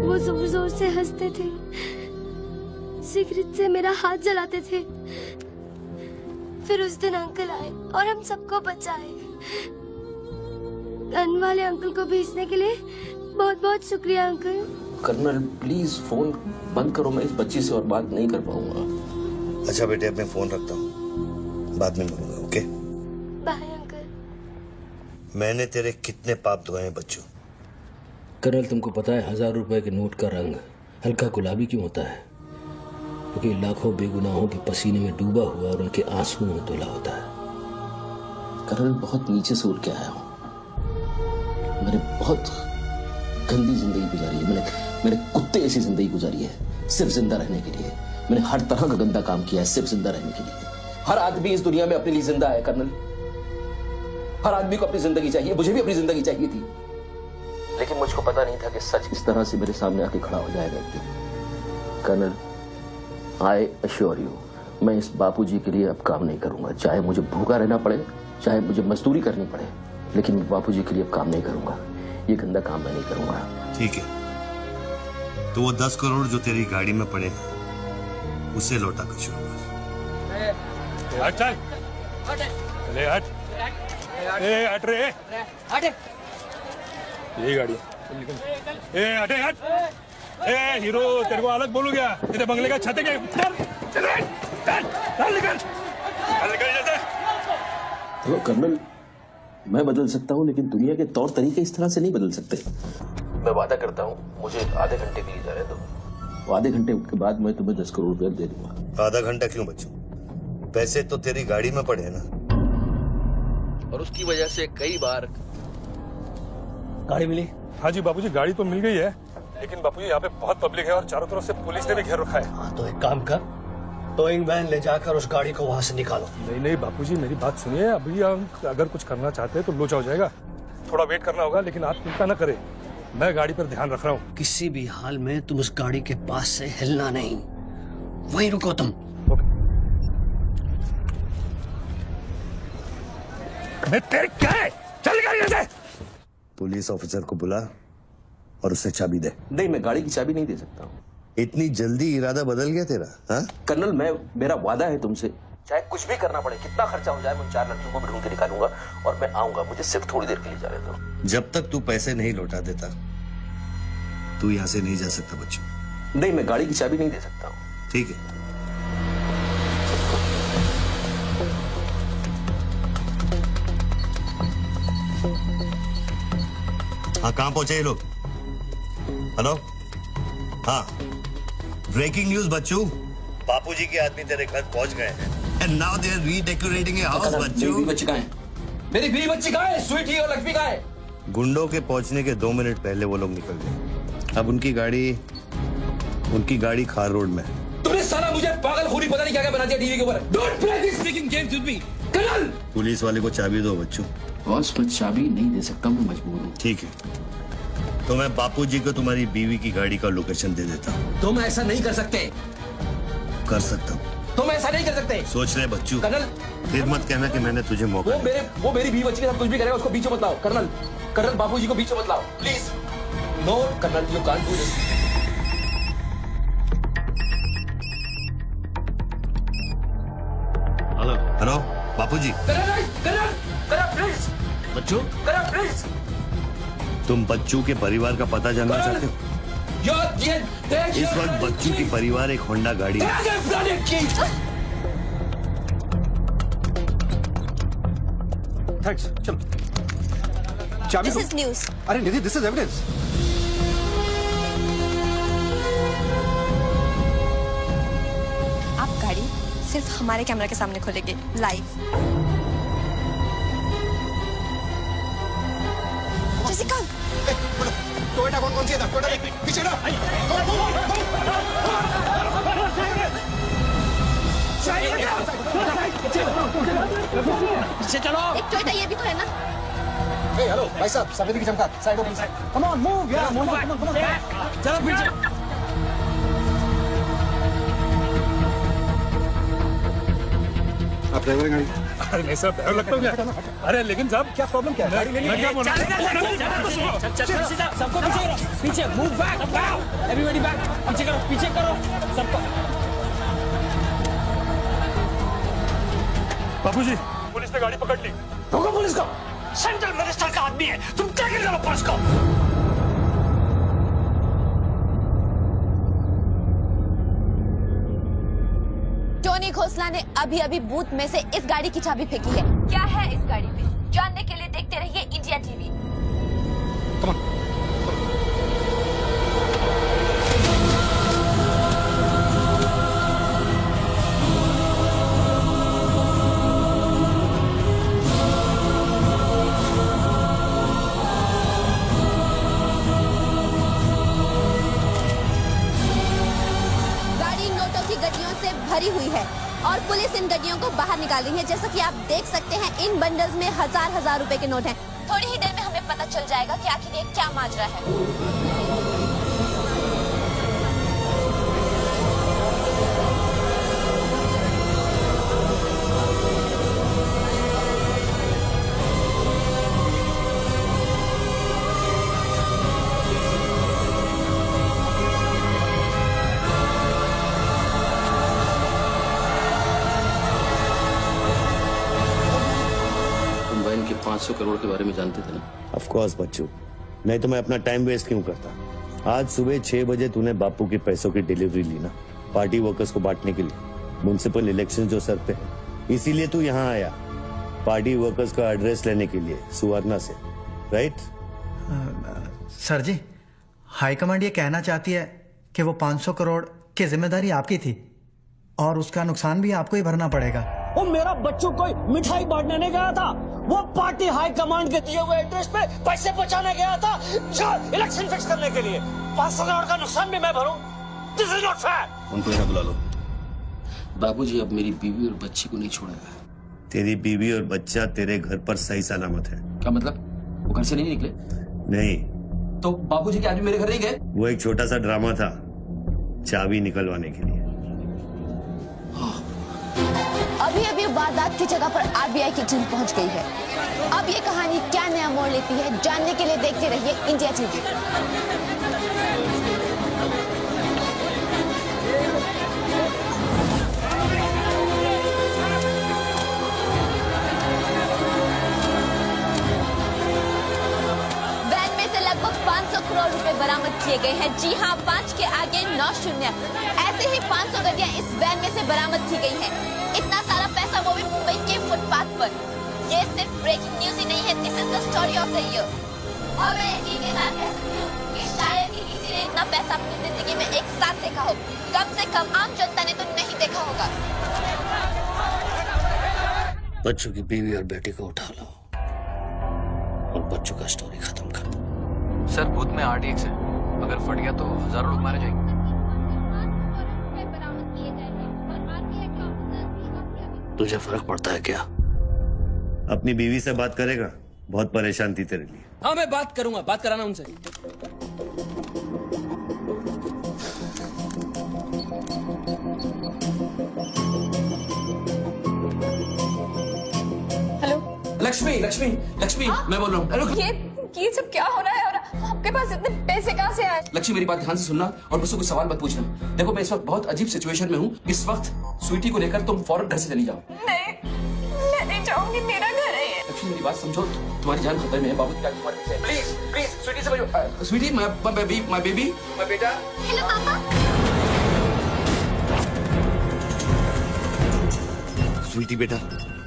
वो जोर जोर से हंसते थे, सिगरेट से मेरा हाथ जलाते थे। फिर उस दिन अंकल आए और हम सबको बचाए। गन वाले अंकल को भेजने के लिए बहुत बहुत शुक्रिया अंकल। कर्नल प्लीज फोन बंद करो, मैं इस बच्ची से और बात नहीं कर पाऊंगा। अच्छा बेटे, अब मैं फोन रखता हूँ, बाद में मिलूंगा। Okay bye uncle. मैंने तेरे कितने पाप धोए हैं बच्चों। कर्नल, तुमको पता है 1000 रुपए के नोट का रंग हल्का गुलाबी क्यों होता है? क्योंकि लाखों बेगुनाहों के पसीने में डूबा हुआ और उनके आंसू में धुला होता है। कर्नल, बहुत नीचे से उठ के आया हूँ। मैंने बहुत गंदी जिंदगी गुजारी है। मैंने कुत्ते ऐसी जिंदगी गुजारी है सिर्फ जिंदा रहने के लिए। मैंने हर तरह का गंदा काम किया है सिर्फ जिंदा रहने के लिए। हर आदमी इस दुनिया में अपने लिए जिंदा है कर्नल। हर आदमी को अपनी जिंदगी चाहिए, मुझे भी अपनी जिंदगी चाहिए थी, लेकिन मुझको पता नहीं था कि सच इस तरह से मेरे सामने आके खड़ा हो जाएगा एक दिन। कर्नल, आई अश्योर यू, मैं इस बापूजी के लिए अब काम नहीं करूंगा। चाहे मुझे भूखा रहना पड़े, चाहे मुझे मजदूरी करनी पड़े, लेकिन बापूजी के लिए अब काम नहीं करूंगा। ये गंदा काम मैं नहीं करूंगा। ठीक है, तो वो 10 करोड़ जो तेरी गाड़ी में पड़े हैं उसे लौटा कर शुरू कर। हट चल, ले हट, ए हट रे, हट, यही गाड़ी है, निकल। ए हटे हट, ए हीरो, तेरे को अलग बोलू क्या? तेरे बंगले का छत है क्या? चल निकल जैसे। तो कर्नल, मैं बदल सकता हूँ, लेकिन दुनिया के तौर तरीके इस तरह से नहीं बदल सकते। मैं वादा करता हूँ, मुझे आधे घंटे के लिए जाने दो। आधे घंटे के बाद मैं तुम्हें 10 करोड़ रुपए दे दूंगा। आधा घंटा क्यों बच्चों? पैसे तो तेरी गाड़ी में पड़े हैं ना। और उसकी वजह से कई बार गाड़ी मिली? हाँ जी बापूजी, गाड़ी तो मिल गई है, लेकिन बापूजी यहाँ पे बहुत पब्लिक है और चारों तरफ से पुलिस ने भी घेर रखा है। हाँ तो एक काम कर, टोइंग वैन ले जाकर उस गाड़ी को वहां से निकालो। नहीं बापूजी, मेरी बात सुनिए। अभी हम अगर कुछ करना चाहते हैं तो लोचा हो जाएगा। थोड़ा वेट करना होगा, लेकिन आप चिंता न करें, मैं गाड़ी पर ध्यान रख रहा हूँ। किसी भी हाल में तुम उस गाड़ी के पास से हिलना नहीं, वहीं रुको तुम। तेरे क्या है? चल गाड़ी से। पुलिस ऑफिसर को बुला और उसे चाबी दे। नहीं, मैं गाड़ी की चाबी नहीं दे सकता हूँ। इतनी जल्दी इरादा बदल गया तेरा? हाँ कर्नल, मेरा वादा है तुमसे चाहे कुछ भी करना पड़े, कितना खर्चा हो जाए, मैं उन 4 लड़कियों को भी ढूंढ के निकालूंगा और मैं आऊंगा। मुझे सिर्फ थोड़ी देर के लिए जाने दो। जब तक तू पैसे नहीं लौटा देता तू यहाँ से नहीं जा सकता बच्चू। नहीं, मैं गाड़ी की चाबी नहीं दे सकता हूँ। ठीक है। हाँ, कहाँ पहुंचे ये लोग? हेलो? हाँ, ब्रेकिंग न्यूज बच्चू, बापूजी के आदमी तेरे घर पहुंच गए हैं। And now they are redecorating a house, बच्चू। मेरी बच्ची कहाँ है? मेरी बीवी बच्ची कहाँ है? स्वीटी और लक्ष्मी कहाँ है? गुंडों के पहुंचने के 2 मिनट पहले वो लोग निकल गए। अब उनकी गाड़ी खार रोड में है। तूने साला मुझे पागलखोरी पता नहीं क्या क्या बना दिया टीवी के ऊपर। Don't play this freaking games with me, colonel. Police वाले को चाबी दो बच्चू। बॉस, मैं चाबी नहीं दे सकता, मैं मजबूर हूँ। ठीक है, तो मैं बापूजी को तुम्हारी बीवी की गाड़ी का लोकेशन दे देता हूँ। तुम ऐसा नहीं कर सकते। कर सकता हूँ। तुम ऐसा नहीं कर सकते। सोच ले बच्चू। कर्नल, फिर मत कहना कि मैंने तुझे मौका वो मेरी बीवी बच्ची के साथ कुछ भी करेगा उसको बीच में मत लाओ। कर्नल बापूजी को बीच में मत लाओ please. No colonel, you can't do this. Hello Bapuji. Colonel please. बच्चू, प्लीज। तुम बच्चू के परिवार का पता जानना चाहते हो? इस वक्त बच्चू की परिवार एक होंडा गाड़ी है। थैंक्स, चल। चाबी दिस इज न्यूज़। अरे निधि, दिस इज एविडेंस। आप गाड़ी सिर्फ हमारे कैमरा के सामने खोलेंगे लाइव। जेसिका, टोयोटा कौन सी है? टोयोटा पीछे ना। पीछे चलो। एक टोयोटा ये भी तो है ना? हेलो भाई साहब, सफेदी की चमका, साइड हो प्लीज। कम ऑन, मूव यार, मूव बैक। चलो पीछे। आप ड्राइवर गाड़ी? अरे नहीं साहब, डर लगता है क्या? अरे लेकिन साहब, क्या प्रॉब्लम क्या है? गाड़ी लेनी है। सीधा सबको पीछे मूव बैक, एवरीबॉडी बैक। पीछे करो सबको। बापूजी, पुलिस ने गाड़ी पकड़ ली। रोको पुलिस को। सेंट्रल मिनिस्टर का आदमी है, तुम क्या कर रहे हो पुलिस को? टोनी खोसला ने अभी बूथ में से इस गाड़ी की चाबी फेंकी है। क्या है इस गाड़ी में, जानने के लिए देखते रहिए इंडिया टीवी। गाड़ी नोटों की गड्डियों से भरी हुई है और पुलिस इन गड्डियों को बाहर निकाल रही है। जैसा कि आप देख सकते हैं, इन बंडल्स में हजार रुपए के नोट हैं। थोड़ी ही देर में हमें पता चल जाएगा कि आखिर ये क्या माजरा है। तुम बहन के 500 करोड़ के बारे में जानते थे ना? ऑफ कोर्स बच्चू, नहीं तो मैं अपना टाइम वेस्ट क्यों करता। आज सुबह 6 बजे तूने बापू के पैसों की डिलीवरी ली ना, पार्टी वर्कर्स को बांटने के लिए। म्युनिसिपल इलेक्शन जो सर पे है, इसीलिए तू यहाँ आया, पार्टी वर्कर्स का एड्रेस लेने के लिए सुवर्णा से, राइट? सर जी, हाईकमांड ये कहना चाहती है कि वो 500 करोड़ की जिम्मेदारी आपकी थी और उसका नुकसान भी आपको ही भरना पड़ेगा। वो मेरा बच्चों को मिठाई बांटने नहीं गया था, वो पार्टी हाई कमांड के दिए हुए एड्रेस पे पैसे पहुंचाने गया था जो इलेक्शन फिक्स करने के लिए। 500 करोड़ का नुकसान भी मैं भरूं? This is not fair. उनको यहाँ बुला लो। बाबूजी अब मेरी बीवी और बच्ची को नहीं छोड़ेगा। तेरी बीवी और बच्चा तेरे घर पर सही सलामत है। क्या मतलब? वो घर से नहीं निकले? नहीं। तो बाबूजी के आदमी मेरे घर नहीं गए? वो एक छोटा सा ड्रामा था, चाबी निकलवाने के लिए। अभी वारदात की जगह पर आरबीआई की टीम पहुंच गई है। अब ये कहानी क्या नया मोड़ लेती है, जानने के लिए देखते रहिए इंडिया टीवी। किए गए हैं। जी हाँ, 5 के आगे 9 शून्य। ऐसे ही 500 गड्डियां इस वैन में से बरामद की गई हैं। इतना सारा पैसा वो भी मुंबई के फुटपाथ पर। ये सिर्फ ब्रेकिंग न्यूज ही नहीं है, this is the story of the year. और मैं यकीन के साथ कह सकती हूँ कि शायद ही किसी ने इतना पैसा अपनी जिंदगी में एक साथ देखा हो। कम से कम आम जनता ने तो नहीं देखा होगा। बच्चों की बीवी और बेटी को उठा लो और बच्चों का स्टोरी खत्म कर। सर बूथ में RTX है, अगर फट गया तो हजारों लोग मारे जाएंगे। तुझे फर्क पड़ता है क्या? अपनी बीवी से बात करेगा? बहुत परेशान थी तेरे लिए। हाँ मैं बात करूंगा, बात कराना उनसे। हेलो लक्ष्मी, लक्ष्मी, लक्ष्मी, मैं बोल रहा हूँ। ये सब क्या हो रहा है और आपके पास इतने पैसे कहाँ से आए? लक्ष्मी मेरी बात ध्यान से सुनना और मुझसे कोई सवाल मत पूछना। देखो मैं इस वक्त बहुत अजीब सिचुएशन में हूँ। इस वक्त स्वीटी को लेकर तुम फौरन घर से चली जाओ। नहीं, मैं नहीं जाऊंगी, मेरा घर है ये। लक्ष्मी मेरी बात समझो, तुम्हारी जान खतरे में है। बाबू क्या तुम्हारे पीछे? प्लीज प्लीज स्वीटी समझो। स्वीटी माय बेबी माय बेटा। हेलो पापा। स्वीटी बेटा,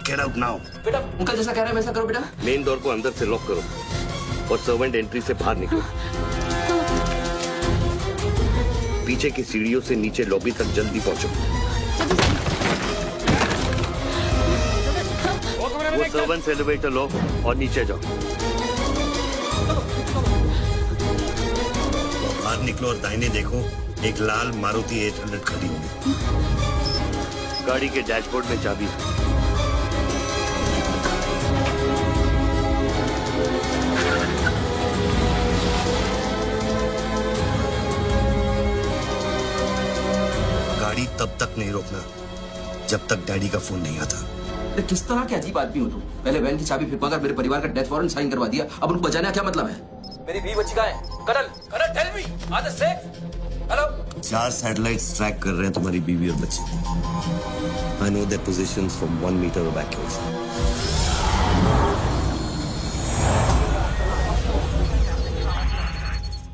गेट आउट नाउ। बेटा उनका जैसा कह रहा है वैसा करो बेटा। मेन डोर को अंदर से लॉक करो और सर्वेंट एंट्री से बाहर निकलो। पीछे की सीढ़ियों से नीचे लॉबी तक जल्दी पहुंचो। वो सर्वेंट्स एलिवेटर लो और नीचे जाओ। बाहर निकलो और दाहिने देखो, एक लाल मारुति 800 खड़ी होगी। गाड़ी के डैशबोर्ड में चाबी है। गाड़ी तब तक नहीं रोकना जब तक डैडी का फोन नहीं आता। किस तरह के अजीब आदमी हो तुम? पहले वैन की चाबी फिर कर मेरे परिवार का डेथ वारंट साइन करवा दिया, अब उनको बचाने का क्या मतलब है? मेरी बीवी बच्ची कहाँ है? Karan, Karan tell me, are they safe? Hello? 4 satellites track कर रहे हैं तुम्हारी बीवी और बच्ची। I know their positions from 1 metre of accuracy.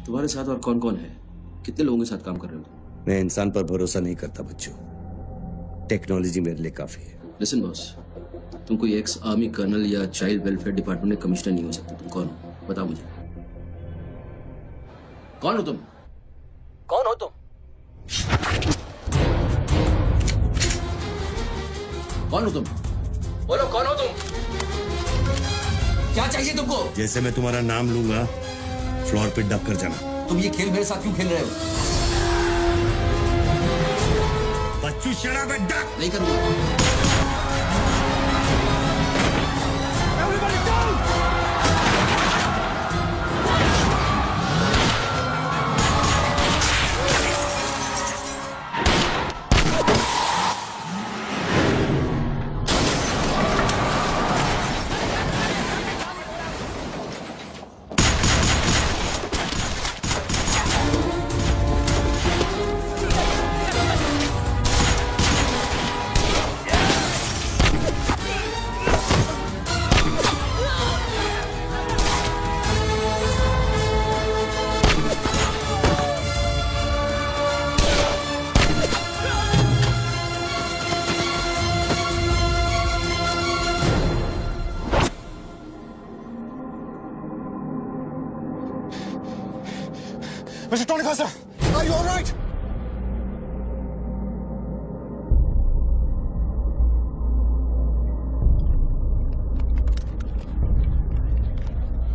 तुम्हारे साथ और कौन कौन है? कितने लोगों के साथ काम कर रहे हो? मैं इंसान पर भरोसा नहीं करता बच्चों, टेक्नोलॉजी मेरे लिए काफी है। लिसन बॉस, तुम कोई एक्स आर्मी कर्नल या चाइल्ड वेलफेयर डिपार्टमेंट में कमिश्नर नहीं हो सकते। तुम कौन हो? बताओ मुझे, कौन हो तुम? कौन हो तुम? कौन हो तुम? बोलो कौन हो तुम? क्या चाहिए तुमको? जैसे मैं तुम्हारा नाम लूंगा फ्लोर पे डक कर जाना। तुम ये खेल मेरे साथ क्यों खेल रहे हो? बच्चू शराब है, डक नहीं करूंगा। Mr. Tony Costa, are you all right?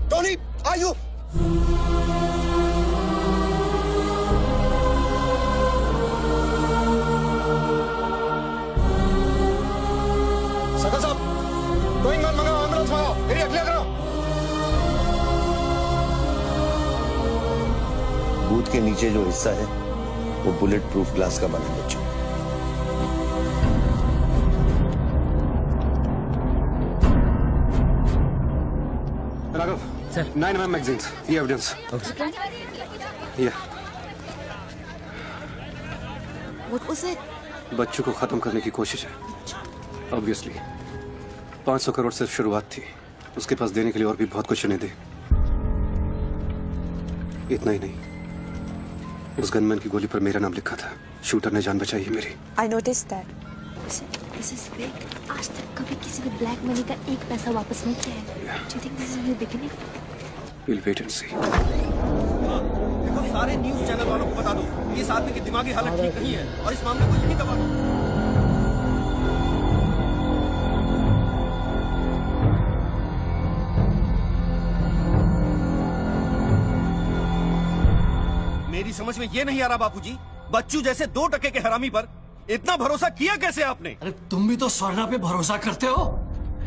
Tony, are you? सकल साहब, गोइंग मैन मंगाओ, एम्बुलेंस मंगाओ, एरिया क्लियर करो। बूथ के नीचे जो हिस्सा है वो बुलेट प्रूफ ग्लास का बना है बच्चों। राघव, सर 9mm मैगजीन्स, ये एविडेंस। What was it? बच्चों को खत्म करने की कोशिश है। ऑब्वियसली 500 करोड़ सिर्फ शुरुआत थी, उसके पास देने के लिए और भी बहुत कुछ उन्हें दे। इतना ही नहीं, उस गनमैन की गोली पर मेरा नाम लिखा था। शूटर ने जान बचाई है मेरी। I noticed that. This is big. आज तक कभी किसी ने ब्लैक मनी का एक पैसा वापस नहीं किया है। Do you think this is the beginning? We'll wait and see. देखो, सारे न्यूज़ चैनल वालों को बता दो, इस आदमी की दिमागी हालत ठीक नहीं है और इस मामले को यहीं दबा दो। मेरी समझ में ये नहीं आ रहा बापूजी, बच्चू जैसे 2% के हरामी पर इतना भरोसा किया कैसे आपने? अरे तुम भी तो स्वर्णा पे भरोसा करते हो।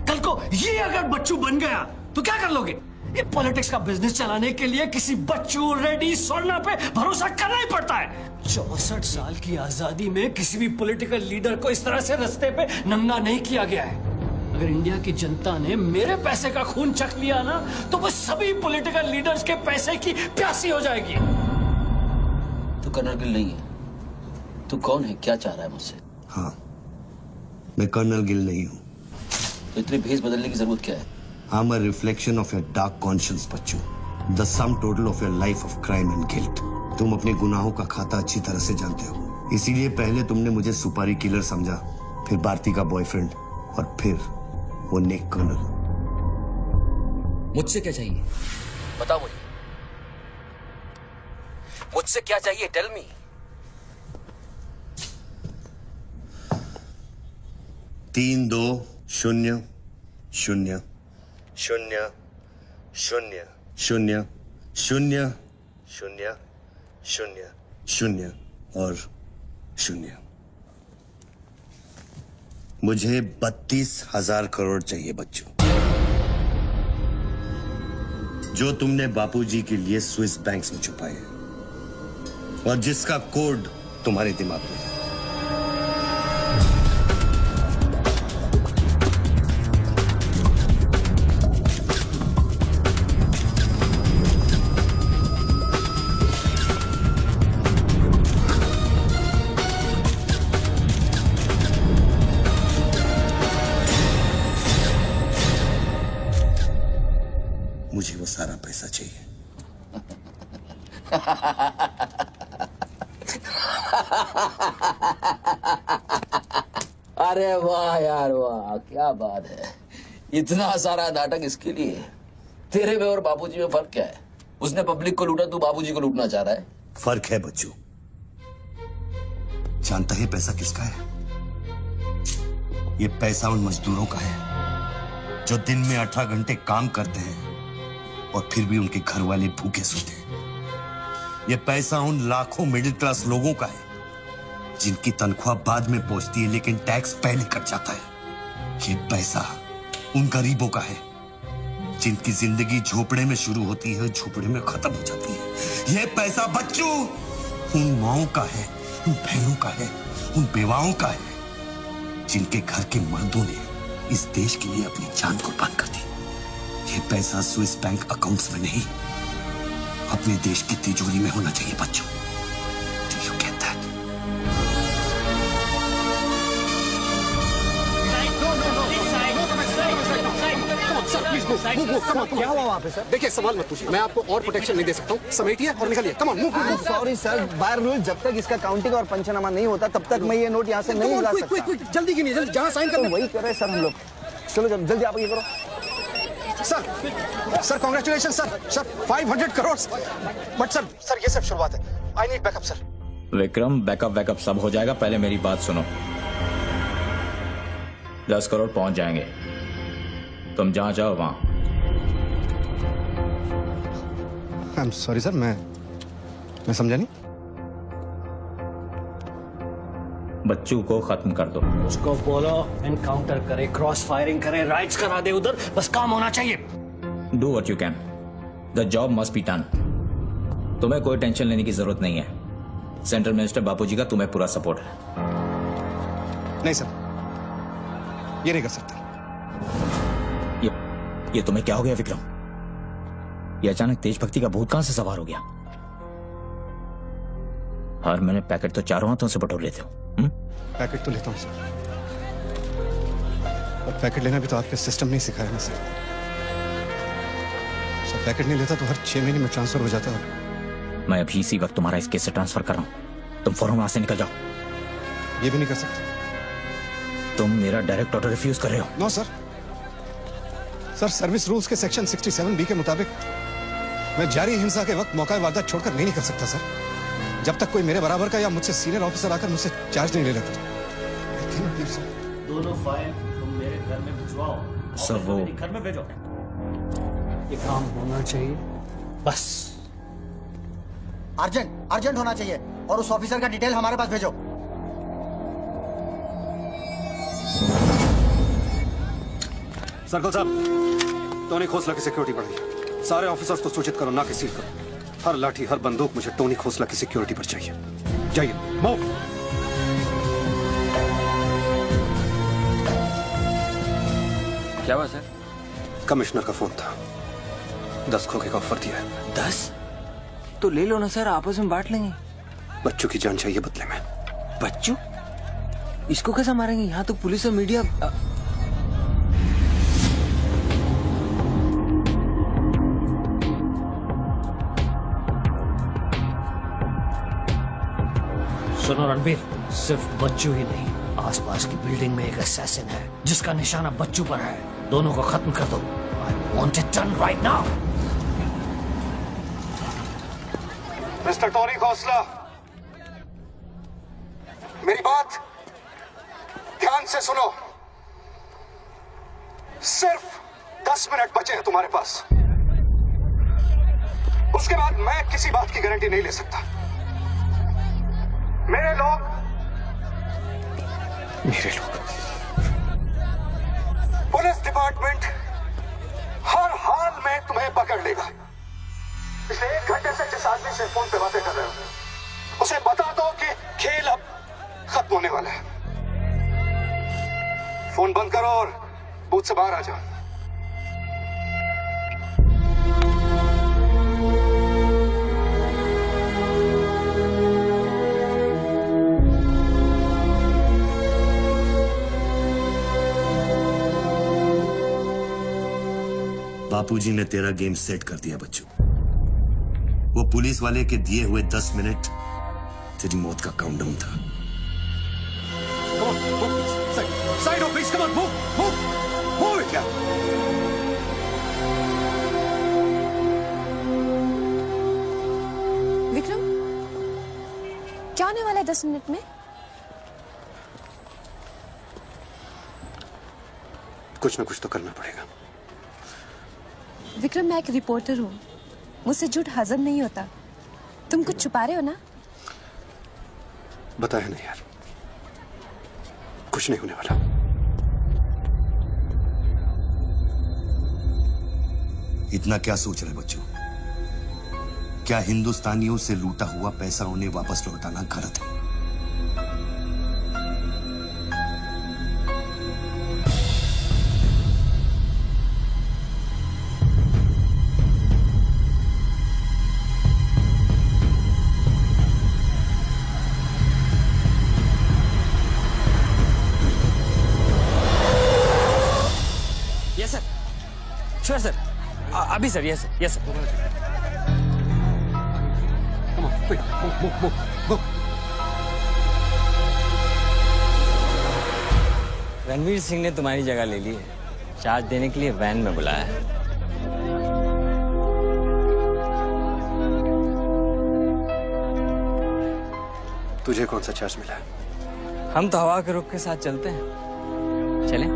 कल को ये अगर बच्चू बन गया तो क्या कर लोगे? ये पॉलिटिक्स का बिजनेस चलाने के लिए किसी बच्चू, रेड्डी, स्वर्णा पे भरोसा करना ही पड़ता है। 64 साल की आजादी में किसी भी पॉलिटिकल लीडर को इस तरह से रास्ते पे नंगा नहीं किया गया है। अगर इंडिया की जनता ने मेरे पैसे का खून चख लिया ना, तो वो सभी पॉलिटिकल लीडर्स के पैसे की प्यासी हो जाएगी। तू कर्नल गिल नहीं है। तू कौन है? क्या चाह रहा है मुझसे? हाँ, मैं कर्नल गिल नहीं हूँ। तो इतनी भेस बदलने की जरूरत क्या है? I'm a reflection of your dark conscience, Bachchu. The sum total of your life of crime and guilt। तुम अपने गुनाहों का खाता अच्छी तरह से जानते हो। इसीलिए पहले तुमने मुझे सुपारी किलर समझा, फिर भारती का बॉयफ्रेंड और फिर वो नेक कर्नल। मुझसे क्या चाहिए? बताओ मुझे। मुझसे क्या चाहिए? Tell me. तीन 2 0 0 0 0 0 0 0 0 0 और 0। मुझे 32,000 करोड़ चाहिए बच्चों, जो तुमने बापूजी के लिए स्विस बैंक्स में छुपाए हैं और जिसका कोड तुम्हारे दिमाग में है। मुझे वो सारा पैसा चाहिए। अरे वाह यार वाह, क्या बात है। इतना सारा नाटक इसके लिए? तेरे में और बापूजी में फर्क क्या है? उसने पब्लिक को लूटा, तू बापूजी को लूटना चाह रहा है। फर्क है बच्चू। जानता है पैसा किसका है? ये पैसा उन मजदूरों का है जो दिन में 18 घंटे काम करते हैं और फिर भी उनके घर वाले भूखे सोते हैं। ये पैसा उन लाखों मिडिल क्लास लोगों का है जिनकी तनख्वाह बाद में पहुंचती है लेकिन टैक्स पहले कट जाता है। ये पैसा उन गरीबों का है जिनकी जिंदगी झोपड़े में शुरू होती है, झोपड़े में खत्म हो जाती है। ये पैसा बच्चू उन माओं का है, उन बहनों का है, उन बेवाओं का है जिनके घर के मर्दों ने इस देश के लिए अपनी जान कुर्बान कर दी। ये पैसा स्विस बैंक अकाउंट्स में नहीं, अपने देश की तिजोरी में होना चाहिए बच्चों। Do you get that? क्या हुआ वहाँ पे सर? देखिए, सवाल मत पूछिए, मैं आपको और प्रोटेक्शन नहीं दे सकता हूँ। समेटिए और निकलिए। Come on, move. Sorry sir, by rule जब तक इसका काउंटिंग और पंचनामा नहीं होता तब तक मैं ये नोट यहाँ से नहीं ला सकता। क्विक, जल्दी गिनिए, जल्दी। जहाँ साइन करना वही कर रहे सर हम लोग। चलो जल्दी आप ये करो। Sir congratulation sir 500 crore. But sir ये सब शुरुआत है। I need backup sir. Vikram, backup सब हो जाएगा, पहले मेरी बात सुनो। 10 करोड़ पहुंच जाएंगे, तुम जहां जाओ वहां। आई एम सॉरी सर, मैं समझा नहीं। बच्चू को खत्म कर दो। उसको बोलो एनकाउंटर करे, क्रॉस फायरिंग करे, राइट्स करा दे उधर, बस काम होना चाहिए। Do what you can, the job must be done. तुम्हें कोई टेंशन लेने की जरूरत नहीं है। सेंट्रल मिनिस्टर बापूजी का तुम्हें पूरा सपोर्ट है। नहीं सर, ये नहीं कर सकता। ये तुम्हें क्या हो गया विक्रम? ये अचानक देशभक्ति का भूत कहां से सवार हो गया? हर महीने पैकेट तो चारों हाथों से बटोर लेते हो। पैकेट तो लेता हूं सर, और पैकेट लेना भी तो आपके सिस्टम ने सिखाया ना सर। पैकेट नहीं लेता तो हर 6 महीने में ट्रांसफर हो जाता है मैं अभी इसी वक्त तुम्हारा इस केस से ट्रांसफर कर रहा हूं। तुम फौरन वहां से निकल जाओ। ये भी नहीं कर सकते। तुम मेरा डायरेक्ट ऑर्डर रिफ्यूज कर रहे हो। No sir. Sir, service rules के सेक्शन 67B के मुताबिक मैं जारी हिंसा के वक्त मौका वारदात छोड़कर नहीं निकल सकता सर, जब तक कोई मेरे बराबर का या मुझसे सीनियर ऑफिसर आकर मुझसे चार्ज नहीं ले लेता। दोनों फाइल तुम मेरे घर में भिजवाओ। सर, वो घर में भेजो। ये काम होना चाहिए बस। अर्जेंट होना चाहिए और उस ऑफिसर का डिटेल हमारे पास भेजो। सर्कल साहब, टोनी खोसला की सिक्योरिटी बढ़ाइए। सारे ऑफिसर्स को सूचित करो, ना कि सील करो। हर लाठी, हर बंदूक मुझे टोनी खोसला की सिक्योरिटी पर चाहिए। जाइए, मूव। क्या हुआ सर? कमिश्नर का फोन था, 10 खोखे का ऑफर दिया है। 10? तो ले लो ना सर, आपस में बांट लेंगे। बच्चों की जान चाहिए बदले में। बच्चू? इसको कैसे मारेंगे? यहाँ तो पुलिस और मीडिया। सुनो रणबीर, सिर्फ बच्चू ही नहीं, आसपास की बिल्डिंग में एक असैसिन है जिसका निशाना बच्चू पर है। दोनों को खत्म कर दो। I want it done right now. Mister Tony Khosla, मेरी बात ध्यान से सुनो। सिर्फ 10 मिनट बचे हैं तुम्हारे पास। उसके बाद मैं किसी बात की गारंटी नहीं ले सकता। मेरे लोग पुलिस डिपार्टमेंट हर हाल में तुम्हें पकड़ लेगा। पिछले 1 घंटे से जिस आदमी से फोन पे बातें कर रहे हो, उसे बता दो कि खेल अब खत्म होने वाला है। फोन बंद करो और बूथ से बाहर आ जाओ। बापूजी ने तेरा गेम सेट कर दिया बच्चू। वो पुलिस वाले के दिए हुए 10 मिनट तेरी मौत का काउंटडाउन था। Side on, please. Come on, move it, yeah. Vikram, क्या होने वाला है 10 मिनट में? कुछ ना कुछ तो करना पड़ेगा। विक्रम, मैं एक रिपोर्टर हूँ, मुझसे झूठ हजम नहीं होता। तुम कुछ छुपा रहे हो ना? बताया नहीं यार, कुछ नहीं होने वाला। इतना क्या सोच रहे बच्चों? क्या हिंदुस्तानियों से लूटा हुआ पैसा उन्हें वापस लौटाना गलत है? यस सर, श्योर सर, अभी sir. Yes sir, yes sir. Ranveer Singh ने तुम्हारी जगह ले ली है, चार्ज देने के लिए वैन में बुलाया है। तुझे कौन सा चार्ज मिला है? हम तो हवा के रुख के साथ चलते हैं। चलें?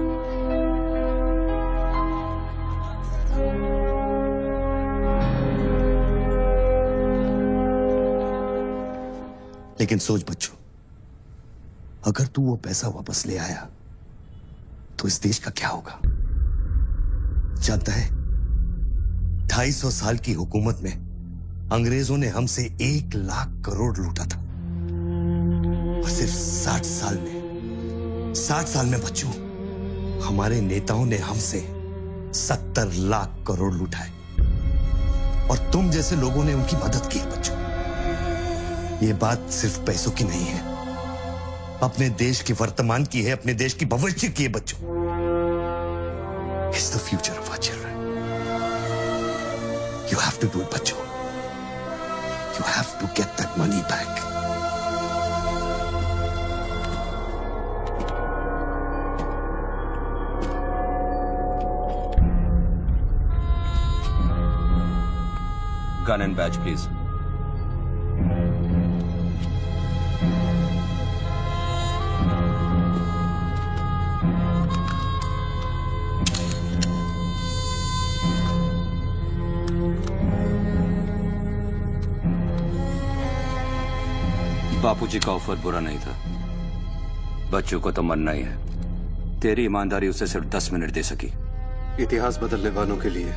लेकिन सोच बच्चों, अगर तू वो पैसा वापस ले आया तो इस देश का क्या होगा? जानता है, 250 साल की हुकूमत में अंग्रेजों ने हमसे 1 लाख करोड़ लूटा था, और सिर्फ 60 साल में बच्चों, हमारे नेताओं ने हमसे 70 लाख करोड़ लूटाए, और तुम जैसे लोगों ने उनकी मदद की है बच्चों। ये बात सिर्फ पैसों की नहीं है, अपने देश के वर्तमान की है, अपने देश की भविष्य की है बच्चों। It's the future of our children. You have to do it, बच्चों। You have to get that money back. Gun and badge, please. बापूजी का ऑफर बुरा नहीं था। बच्चों को तो मरना ही है। तेरी ईमानदारी उसे सिर्फ 10 मिनट दे सकी। इतिहास बदलने वालों के लिए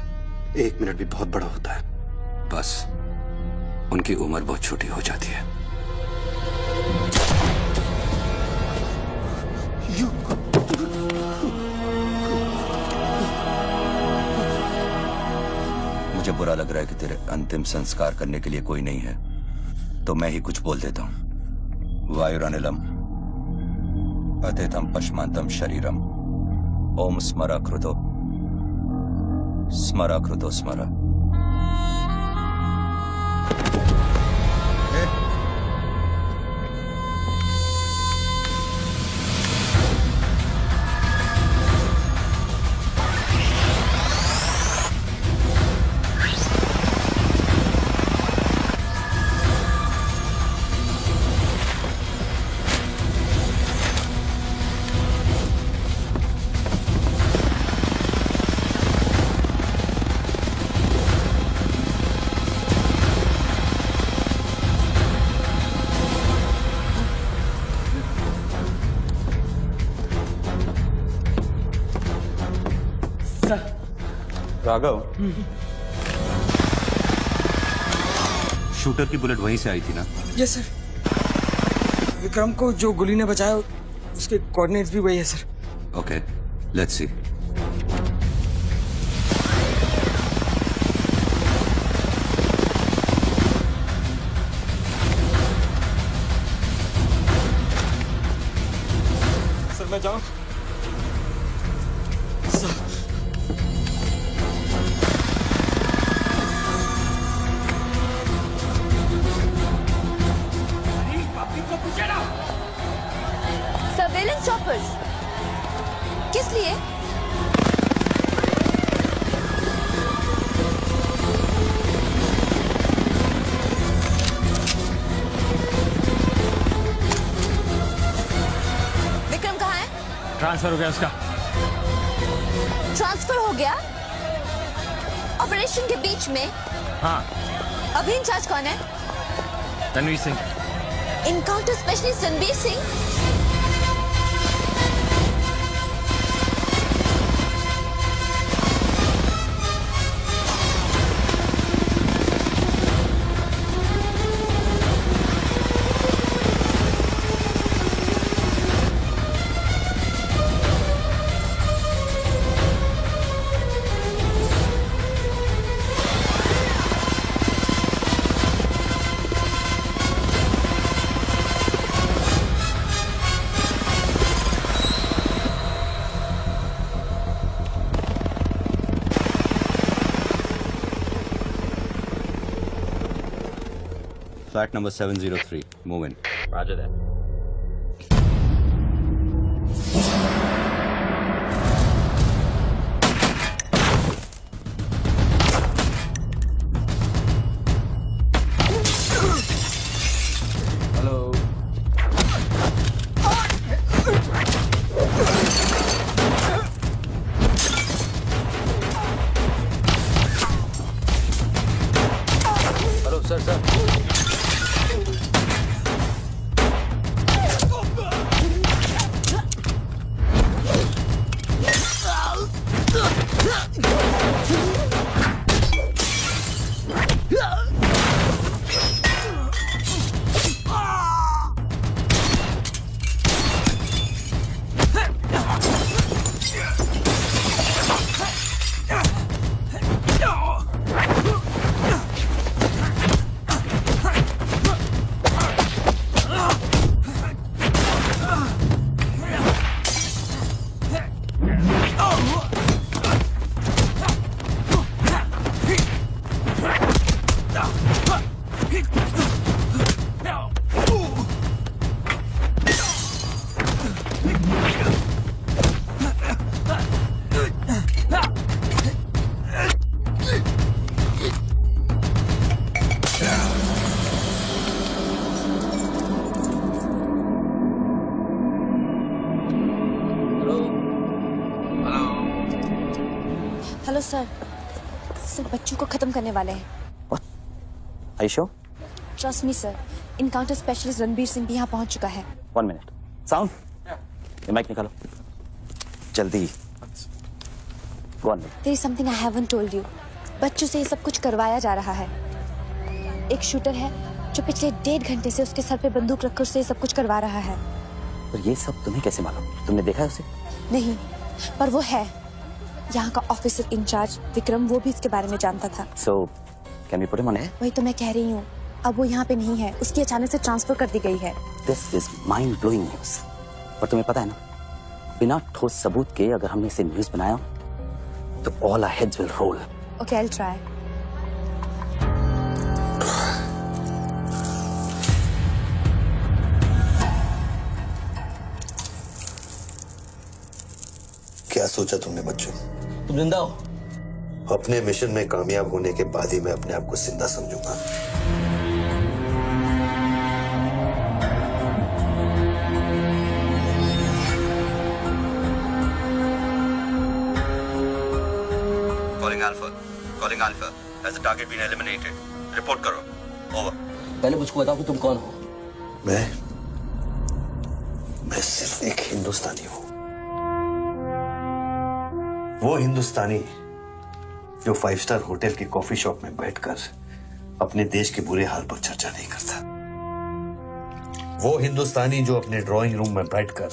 1 मिनट भी बहुत बड़ा होता है। बस उनकी उम्र बहुत छोटी हो जाती है। मुझे बुरा लग रहा है कि तेरे अंतिम संस्कार करने के लिए कोई नहीं है, तो मैं ही कुछ बोल देता हूं। वायुरानिलम अतिथम पश्मांतम शरीरम ओम स्मरा कृतो स्मरा। राघव, शूटर की बुलेट वहीं से आई थी ना? Yes sir. विक्रम को जो गोली ने बचाया उसके कोऑर्डिनेट्स भी वही है sir. Okay, let's see. Sir मैं जाऊं? सर्वेलेंस चॉपर्स किस लिए? विक्रम कहाँ है? ट्रांसफर हो गया उसका। ट्रांसफर हो गया? ऑपरेशन के बीच में? हाँ। अभी इंचार्ज कौन है? Ranveer Singh. Encounter specialist Ranveer Singh? Flat number 703. Move in. Roger that. Hello. Hello sir. Sir बच्चों को खत्म करने वाले हैं। आयशो trust me sir, encounter specialist Ranbir Singh भी यहाँ पहुँच चुका है। 1 मिनट। साउंड, ये माइक निकालो जल्दी। Go on. There is something I haven't told you. बच्चों से ये सब कुछ करवाया जा रहा है। एक शूटर है जो पिछले 1.5 घंटे से उसके सर पे बंदूक रखकर उससे ये सब कुछ करवा रहा है। पर ये सब तुम्हें कैसे मालूम? तुमने देखा है उसे? नहीं, पर वो है। यहाँ का ऑफिसर इंचार्ज विक्रम, वो भी इसके बारे में जानता था। So, can we put him on air? वही तो मैं कह रही हूँ, अब वो यहाँ पे नहीं है, उसकी अचानक से ट्रांसफर कर दी गई है। This is mind-blowing news. पर तुम्हें पता है ना, बिना ठोस सबूत के अगर हमने इसे न्यूज बनाया तो all our heads will roll. Okay, I'll try. क्या सोचा तुमने बच्चों? तुम जिंदा हो? अपने मिशन में कामयाब होने के बाद ही मैं अपने आप को जिंदा समझूंगा। Calling Alpha. Has the target been eliminated? Report करो. Over. पहले मुझको बताओ कि तुम कौन हो? मैं सिर्फ एक हिंदुस्तानी हूं। वो हिंदुस्तानी जो 5 स्टार होटल के कॉफी शॉप में बैठकर अपने देश के बुरे हाल पर चर्चा नहीं करता। वो हिंदुस्तानी जो अपने ड्राइंग रूम में बैठकर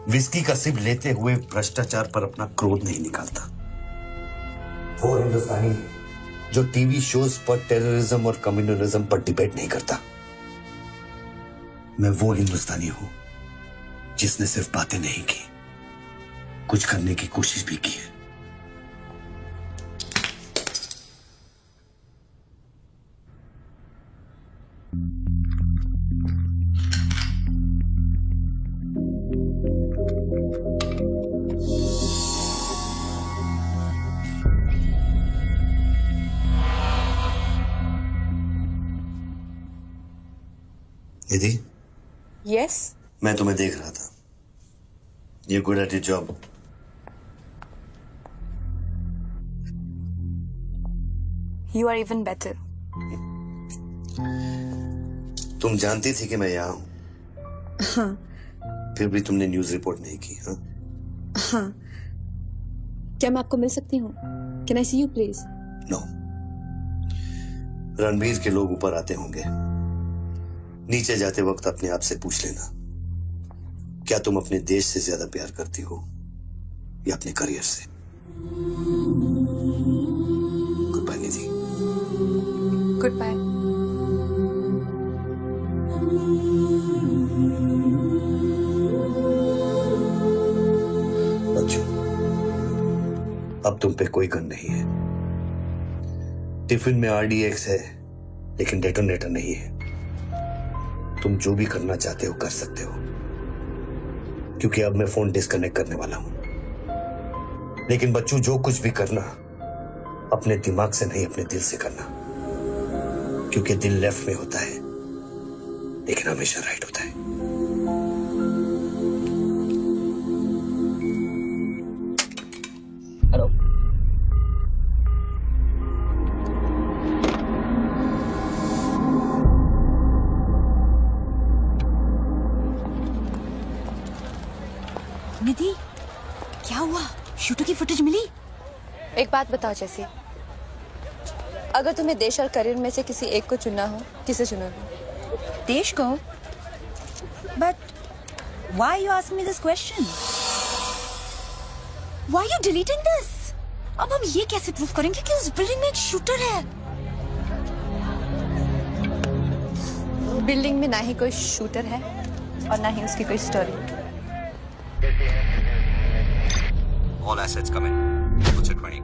विस्की का सिप लेते हुए भ्रष्टाचार पर अपना क्रोध नहीं निकालता। वो हिंदुस्तानी जो टीवी शोज पर टेररिज्म और कम्युनलिज्म पर डिबेट नहीं करता। मैं वो हिंदुस्तानी हूं जिसने सिर्फ बातें नहीं की, कुछ करने की कोशिश भी की है। निधि, Yes? मैं तुम्हें देख रहा था। You're good at your job. You are even better. तुम जानती थी कि मैं यहाँ हूं, हाँ। फिर भी तुमने न्यूज रिपोर्ट नहीं की। हाँ? हाँ। क्या मैं आपको मिल सकती हूँ? Can I see you please? No. Ranbir के लोग ऊपर आते होंगे, नीचे जाते वक्त अपने आप से पूछ लेना, क्या तुम अपने देश से ज्यादा प्यार करती हो या अपने करियर से? Goodbye Nidhi. Goodbye. बच्चों, अब तुम पे कोई गन नहीं है। टिफिन में RDX है, लेकिन डेटोनेटर नहीं है। तुम जो भी करना चाहते हो कर सकते हो, क्योंकि अब मैं फोन डिस्कनेक्ट करने वाला हूं। लेकिन बच्चों, जो कुछ भी करना अपने दिमाग से नहीं, अपने दिल से करना, क्योंकि दिल लेफ्ट में होता है लेकिन हमेशा राइट होता है। हेलो। निधि, क्या हुआ? शूटर की फुटेज मिली? एक बात बताओ जैसी, अगर तुम्हें देश और करियर में से किसी एक को चुनना हो, किसे चुनोगे? देश को? But why you ask me this question? Why you deleting this? अब हम ये कैसे प्रूव करेंगे कि उस बिल्डिंग में एक शूटर है? बिल्डिंग में ना ही कोई शूटर है और ना ही उसकी कोई story. All assets come in. What's it 20?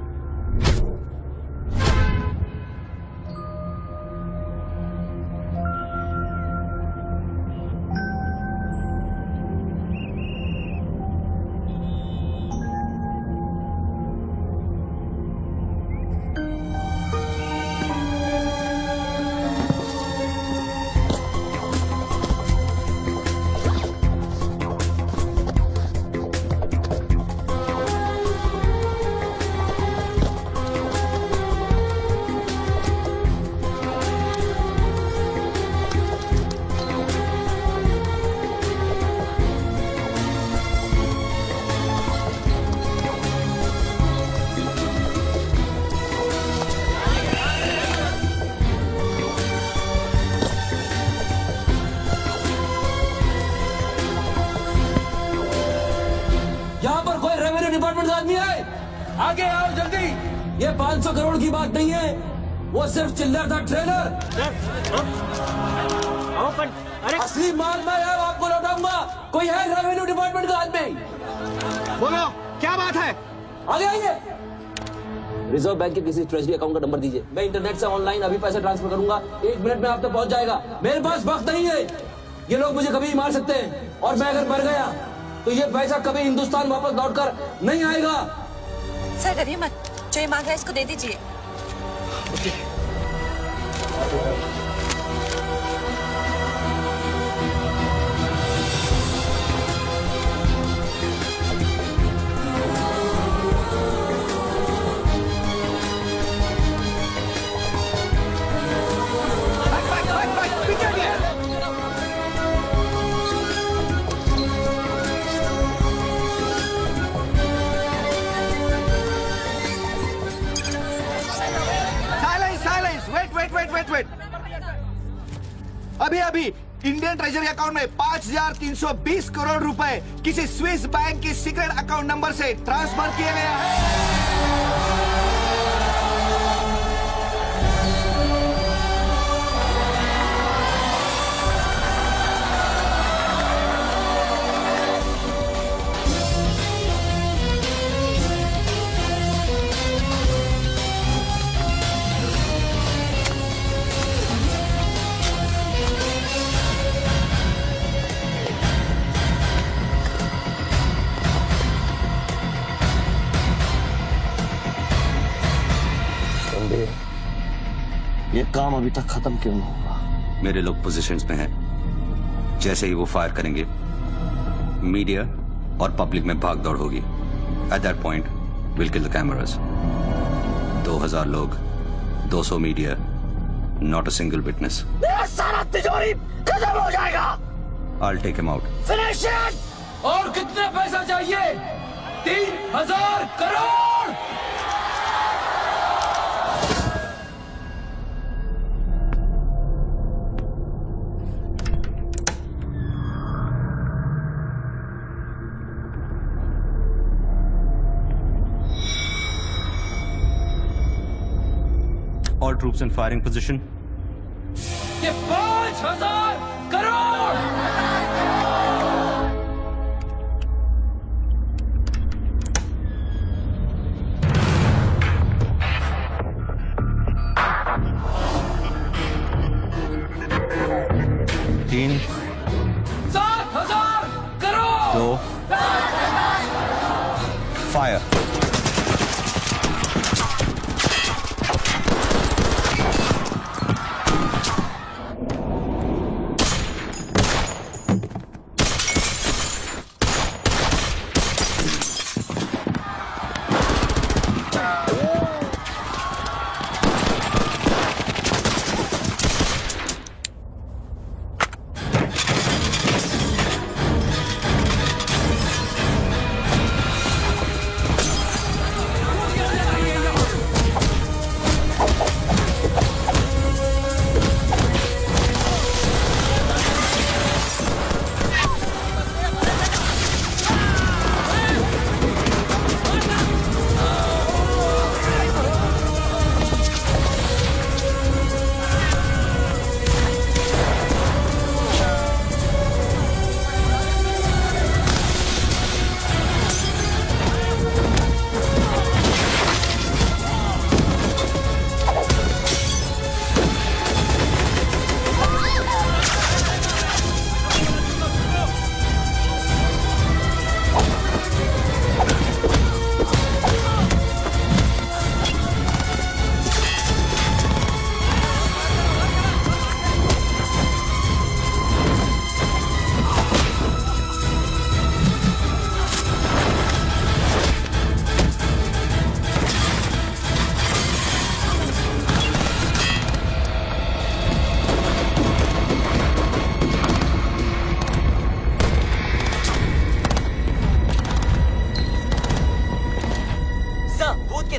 आगे आओ जल्दी। ये 500 करोड़ की बात नहीं है, वो सिर्फ चिल्लर था, ट्रेलर। अरे असली माल मैं आपको लौटाऊंगा। कोई है रेवेन्यू डिपार्टमेंट का आदमी? बोलो क्या बात है? आगे आइए। रिजर्व बैंक के किसी ट्रेजरी अकाउंट का नंबर दीजिए, मैं इंटरनेट से ऑनलाइन अभी पैसे ट्रांसफर करूंगा, 1 मिनट में आप तक पहुंच जाएगा। मेरे पास वक्त नहीं है, ये लोग मुझे कभी मार सकते हैं, और मैं अगर मर गया तो ये पैसा कभी हिंदुस्तान वापस लौटकर नहीं आएगा। सर डरिए मत, जो ये मांग रहा है इसको दे दीजिए। वेट। अभी इंडियन ट्रेजरी अकाउंट में 5,320 करोड़ रुपए किसी स्विस बैंक की सीक्रेट अकाउंट नंबर से ट्रांसफर किए गए हैं। ये काम अभी तक खत्म क्यों नहीं हुआ? मेरे लोग पोजीशंस में हैं। जैसे ही वो फायर करेंगे, मीडिया और पब्लिक में भाग दौड़ होगी। At that point will kill the cameras. 2000 लोग, 200 media, not a single witness. मेरा सारा तिजोरी खत्म हो जाएगा। I'll take him out. Finish it. और कितने पैसा चाहिए? 3000 crore. All troops in firing position. ये 5000 करोड़। तीन, 7000 करोड़। 2 फायर।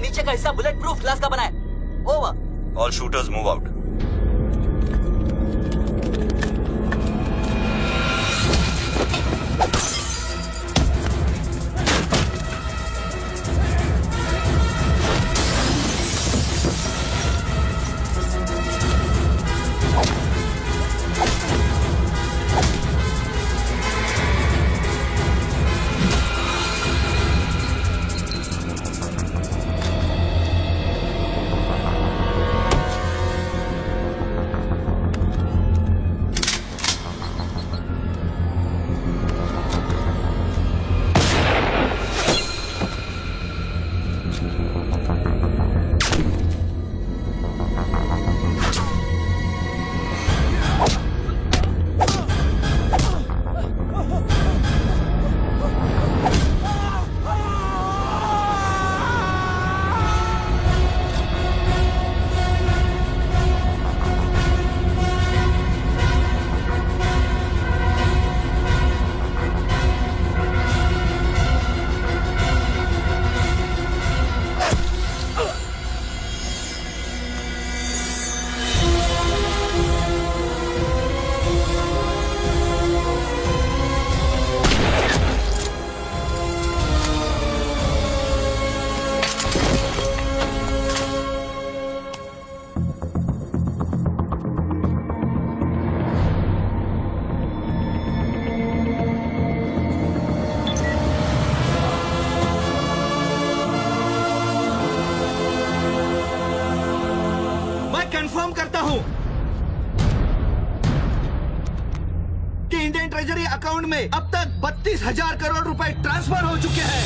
नीचे का हिस्सा बुलेट प्रूफ ग्लास का बना है। Over. All shooters move out. Indian treasury account में अब तक 32,000 करोड़ रुपए ट्रांसफर हो चुके हैं।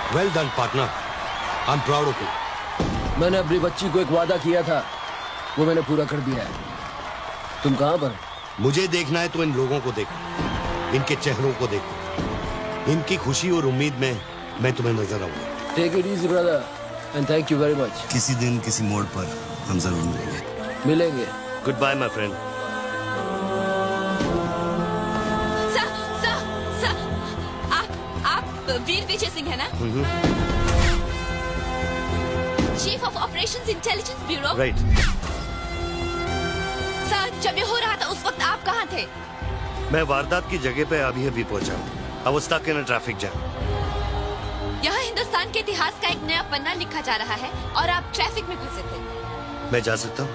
Well done partner, I am proud of you. मैंने अपनी बच्ची को एक वादा किया था, वो मैंने पूरा कर दिया है। तुम कहाँ पर? मुझे देखना है तो इन लोगों को देखो, इनके चेहरों को देखो, इनकी खुशी और उम्मीद में मैं तुम्हें नजर आऊंगा। Take it easy brother and thank you very much. किसी दिन किसी मोड़ पर हम जरूर मिलेंगे। Goodbye my friend. Veer Vijay Singh है ना? Chief of operations intelligence bureau. Right. Sir, जब ये हो रहा था उस वक्त आप कहाँ थे? मैं वारदात की जगह पे अभी पहुंचा हूँ। I was stuck in a traffic jam। यहाँ हिंदुस्तान के इतिहास का एक नया पन्ना लिखा जा रहा है और आप ट्रैफिक में घुसे थे। मैं जा सकता हूँ?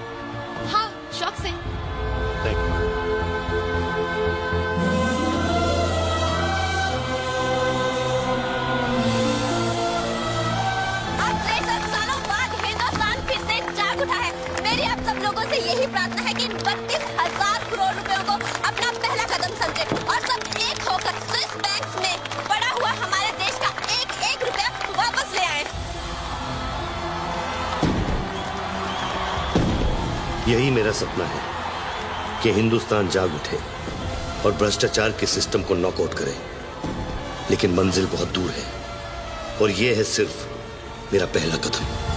हाँ, शौक से। Thank you. मेरी आप सब लोगों से यही प्रार्थना है कि 32,000 करोड़ रुपयों को अपना पहला कदम समझे और सब एक होकर स्विस बैंक्स में पड़ा हुआ हमारे देश का एक एक रुपया वापस ले आए। यही मेरा सपना है कि हिंदुस्तान जाग उठे और भ्रष्टाचार के सिस्टम को नॉकआउट करे, लेकिन मंजिल बहुत दूर है और यह है सिर्फ मेरा पहला कदम।